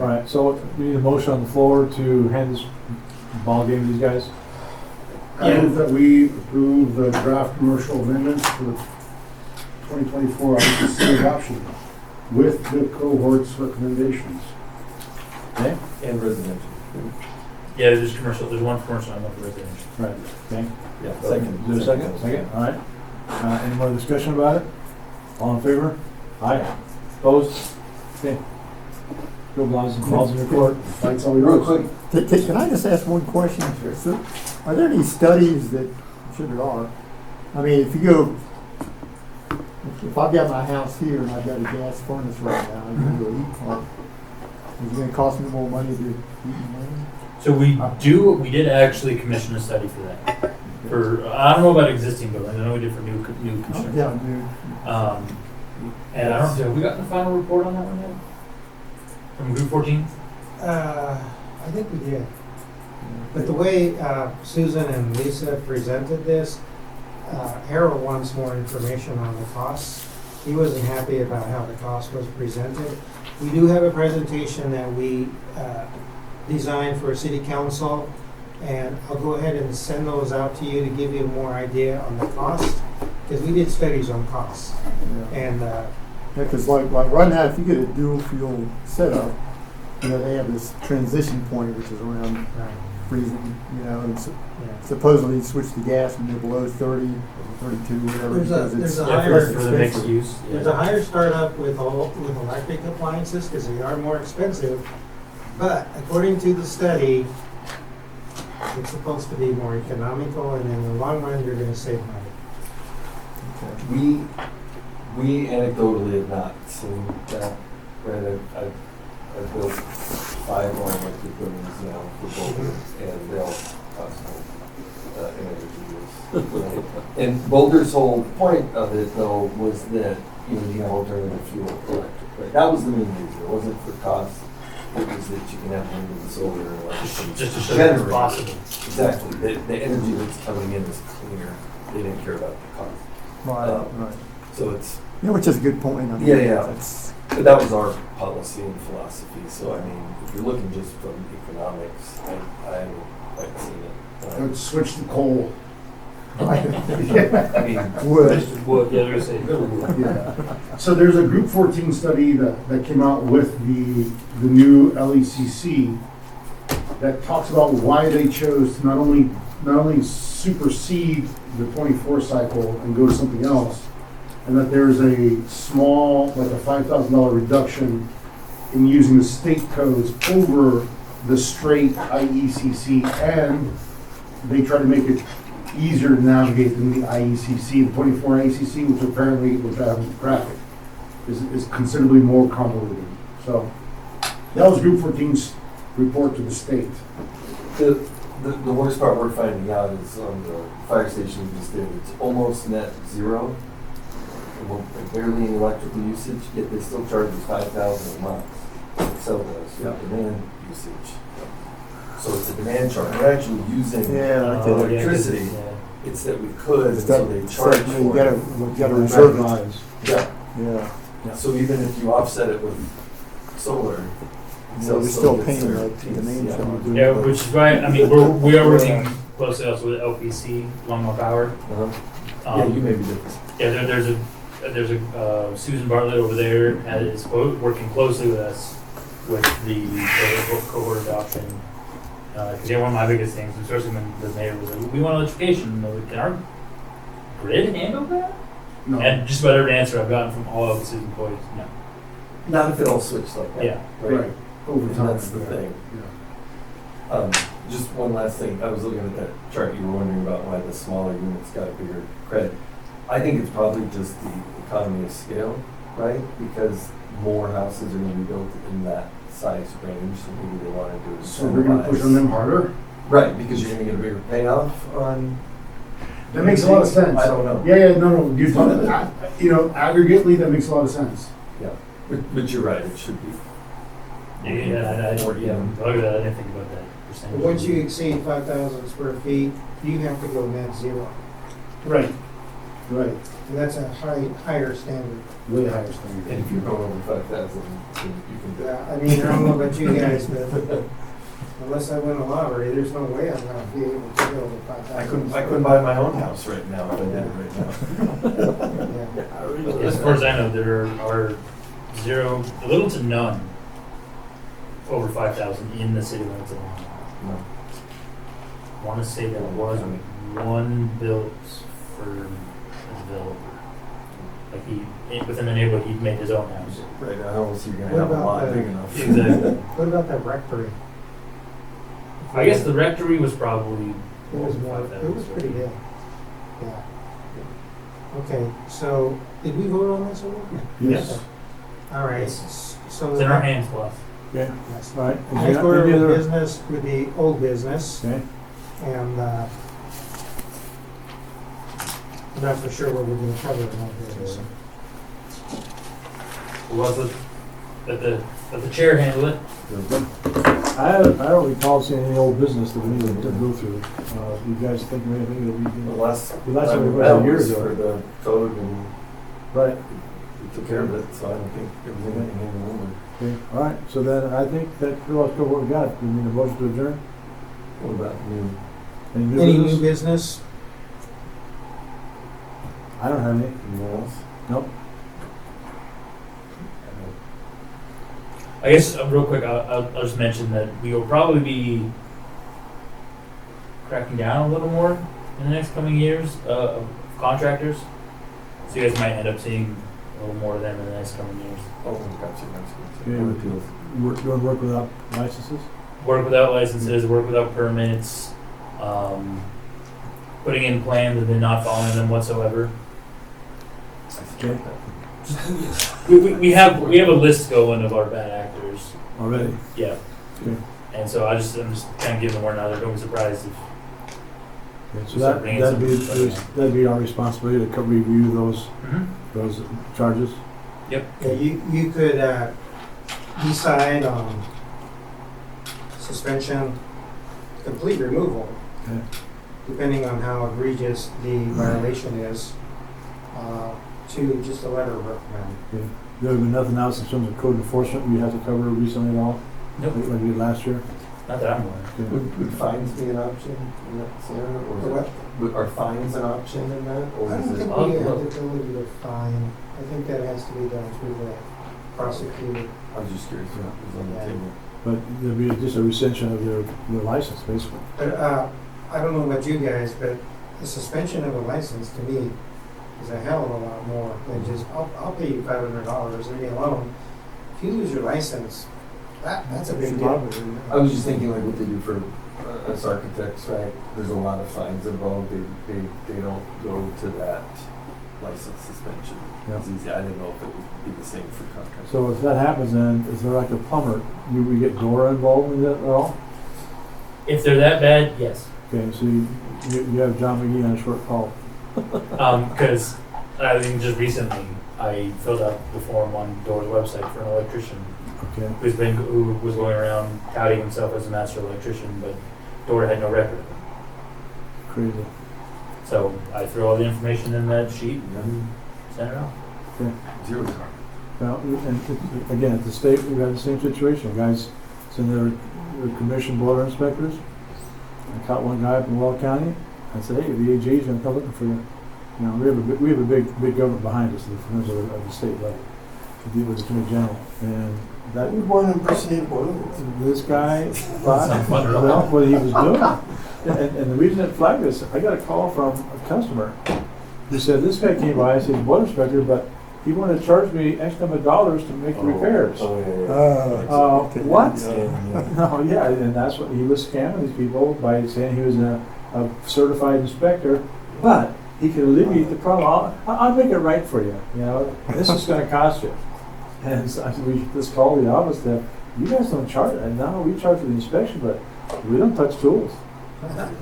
All right, so we need a motion on the floor to hand this ball game to these guys. I move that we approve the draft commercial amendments for the 2024 ITC adoption with the cohort's recommendations. Okay? And residential. Yeah, there's commercial, there's one commercial and one for residential. Right, okay. Yeah, Is second. there a second? Second, all right. Any more discussion about it? All in favor? Aye. Opposed? Okay. Go balls in your court. That's all we Real wrote. quick, Can I just ask one question? So, are there any studies that, I'm sure there are, I mean, if you go, if I've got my house here and I've got a gas furnace right now, and you go heat pump, is it gonna cost me more money to heat my home? So we did actually commission a study for that. For, I don't know about existing buildings, I know we did for new construction. Yeah, dude. And I don't know, have we gotten the final report on that one yet? From Group 14? I think we did. But the way Susan and Lisa presented this, Harold wants more information on the costs. He wasn't happy about how the cost was presented. We do have a presentation that we designed for City Council, and I'll go ahead and send those out to you to give you more idea on the cost, because we did studies on costs. Yeah. And Yeah, because like right now, if you get a dual fuel setup, you know, they have this transition point, which is around freezing, you know, and yeah. supposedly you switch to gas when you're below 30, 32, whatever. There's a- because there's it's a Yeah, higher- less for the mixed expensive. use. There's a higher startup with electric appliances because they are more expensive, but according to the study, it's supposed to be more economical, and in the long run, you're going to save money. we anecdotally have not seen that. Granted, I've built 5 more electric buildings now for Boulder, and they'll cost more in energy use. And Boulder's whole point of it, though, was that you have alternative fuel electric. Right? That was the main reason. It wasn't for cost. It was that you can have wind and solar and electric. Just to show that it's Generate. possible. Exactly. The energy that's coming in is cleaner. They didn't care about the cost. Right, right. So it's, Yeah, which is a good point. I mean, Yeah. That's, but that was our policy and philosophy. So I mean, if you're looking just from economics, I haven't quite seen it. Let's switch to coal. I mean, wood. Wood, yeah, they're gonna say. Yeah. So there's a Group 14 study that came out with the new LECC that talks about why they chose to not only supersede the 24 cycle and go to something else, and that there's a small, like a $5,000 reduction in using the state codes over the straight IECC, and they try to make it easier to navigate than the IECC. The 24 IECC, which apparently, which I haven't cracked, is considerably more convoluted. So that was Group 14's report to the state. The worst part we're finding out is on the fire station we just did, it's almost net zero. And we're barely any electrical usage, yet they still charge us $5,000 a month. So does for demand usage. So it's a demand charge. We're actually using Yeah, like Oh, that. yeah, electricity. yeah. It's that we could, and so they It's charge that for you it. gotta reserve it. Rise. Yeah. Yeah. So even if you offset it with solar, So we're still gets paying their the main piece, charge. Yeah, which is why, I mean, we are working closely also with LPC, Longmont Power. Uh-huh. Yeah, you may be different. Yeah, there's a Susan Bartlett over there is working closely with us with the cohort adoption. Because one of my biggest things, especially when the mayor was like, we want electrification. I was like, can our grid handle that? No. And just about every answer I've gotten from all of Susan employees, no. Not if it all switched like that. Yeah. Right. Over And time. that's the yeah. thing. Yeah. Just one last thing. I was looking at that chart. You were wondering about why the smaller units got a bigger credit. I think it's probably just the economy of scale, right? Because more houses are going to be built in that size range, so maybe they want to do. So we're gonna push on them harder? Right, because you're going to get a bigger payoff on. That makes a lot of sense. I don't know. Yeah, no, you're talking, aggregately, that makes a lot of sense. Yeah, but you're right. It should be. Yeah, Or, look at that, I didn't think about that But percentage. once you exceed 5,000 square feet, you have to go net zero. Right. Right. And that's a higher standard. Way higher And standard. if you're going over 5,000, you can do it. Yeah, I mean, I don't know about you guys, but unless I win a lottery, there's no way I'm gonna be able to build a 5,000. I couldn't buy my own house right now if I did it right now. Yeah. As far as I know, there are zero, little to none over 5,000 in the city limits alone. No. I want to say there was one built for a developer. Like within the neighborhood, he'd made his own house. Right now, I don't see you're gonna What have a about lot the- big enough. Exactly. What about that rectory? I guess the rectory was probably It was more, it was pretty big. Yeah. Okay, so did we vote on this already? Yes. All right, Yes. so. It's in our hands, plus. Okay, Yes. all right. Is Next there order any of other- business would be old business, Okay, and I'm not for sure what we're gonna cover in old business. Was let the chair handle it. I don't recall seeing any old business that we needed to go through. You guys think of anything that we The did? last The last time one we was a met year was ago. for the code, and Right, we took care of it, so I don't think there was anything in the room. okay, all right, so then I think that pretty much covered what we got. Do we need a motion to adjourn? What about new? Any new Any business? new business? I don't have any. Anyone else? Nope. I guess real quick, I'll just mention that we will probably be cracking down a little more in the next coming years of contractors. So you guys might end up seeing a little more of them in the next coming years. Oh, gotcha, Okay. Board of Appeals. Doing work without licenses? Work without licenses, work without permits, putting in plans and then not following them whatsoever. Okay. We have a list going of our bad actors. Already? Yeah. Okay. And so I'm just kind of giving the word out there. Don't be surprised if Okay, so Start bringing some- that'd be our responsibility to review those charges? Yep. Yeah, you could decide on suspension, complete removal, Okay. depending on how egregious the violation is, to just a letter of reprimand. There have been nothing else in terms of code enforcement we have to cover recently at all? Nope. Like we did last year? Not that I'm aware. Okay. Would fines be an option in that scenario, or is For it- are fines an option in that, or I is don't it? think I'll we have the look. ability to fine. I think that has to be done through the prosecutor. I was just curious what was on the Yeah. table. But there'd be just a rescission of their license, basically. But I don't know about you guys, but the suspension of a license to me is a hell of a lot more than just, I'll pay you $500, leave me alone. If you lose your license, That's a big deal. I was just thinking like what they do for us architects, right? There's a lot of fines involved. They don't go to that license suspension. Yeah. It's easy. I didn't know if it would be the same for contractors. So if that happens, then is there like a plumber? We get Dora involved in that at all? If they're that bad, yes. Okay, so you have John McGee on a short call. Because I think just recently I filled out the form on Door's website for an electrician Okay. who was going around touting himself as a master electrician, but Door had no record of it. Crazy. So I threw all the information in that sheet and then sent it out. Okay. Zero tolerance. Well, and again, at the state, we've had the same situation. Guys send their commissioned border inspectors. I caught one guy up in Wall County. I said, hey, the AG is going to come looking for you. You know, we have a big government behind us in terms of the state level to deal with the Attorney General. And that We want to impersonate boilers. this guy thought Sounds fun at all. well, what he was doing. And the reason it flagged this, I got a call from a customer who said this guy came by, I said, border inspector, but he wanted to charge me X number of dollars to make the repairs. Oh, yeah. What? Yeah. No, yeah, and that's what he was scamming these people by saying he was a certified inspector, but he could alleviate the problem. I'll make it right for you. You know, this is going to cost you. And so we just called the office that you guys don't charge. And now we charge for the inspection, but we don't touch tools.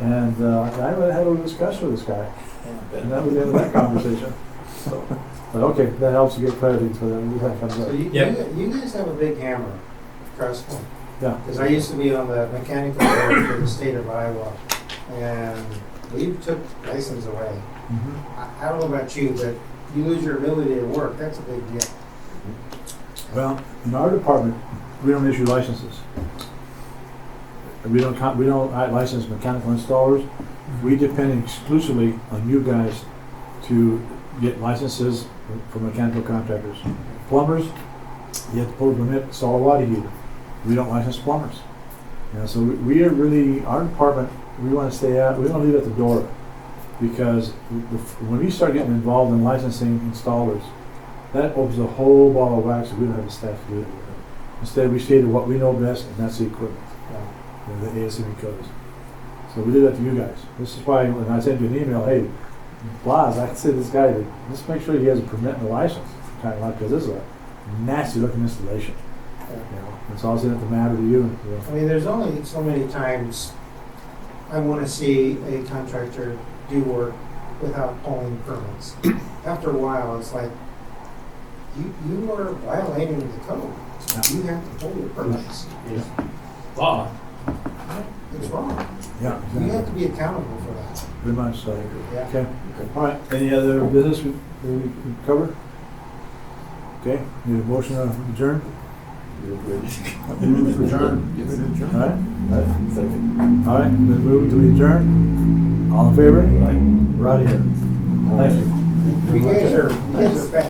And I had a little discussion with this guy, and that was the end of that conversation. So, but okay, that helps you get clarity for that. So you guys have a big hammer across one. Yeah. Because I used to be on the mechanical board for the state of Iowa, and we took license away. Mm-hmm. I don't know about you, but you lose your ability to work, that's a big deal. Well, in our department, we don't issue licenses. We don't license mechanical installers. We depend exclusively on you guys to get licenses for mechanical contractors. Plumbers, you have to pull a permit, install a water heater. We don't license plumbers. You know, so we are really, our department, we want to stay out, we don't leave it at the door. Because when we start getting involved in licensing installers, that opens a whole ball of wax that we don't have the staff to do it. Instead, we stay to what we know best, and that's the equipment, the ASME codes. So we do that to you guys. This is why when I send you an email, hey, Blas, I said this guy, let's make sure he has a permit and a license, kind of like, because this is a nasty looking installation. You know, it's all going to matter to you. You know. I mean, there's only so many times I want to see a contractor do work without pulling permits. After a while, it's like, you are violating the code. You have to pull your permits. Law. It's wrong. Yeah, You have exactly. to be accountable for that. Pretty much so. Yeah. Okay. All right. Any other business we cover? Okay. Need a motion to adjourn? Move to adjourn. All right. Second. All right. Then move to adjourn. All in favor? We're out of here. Thank you. You guys are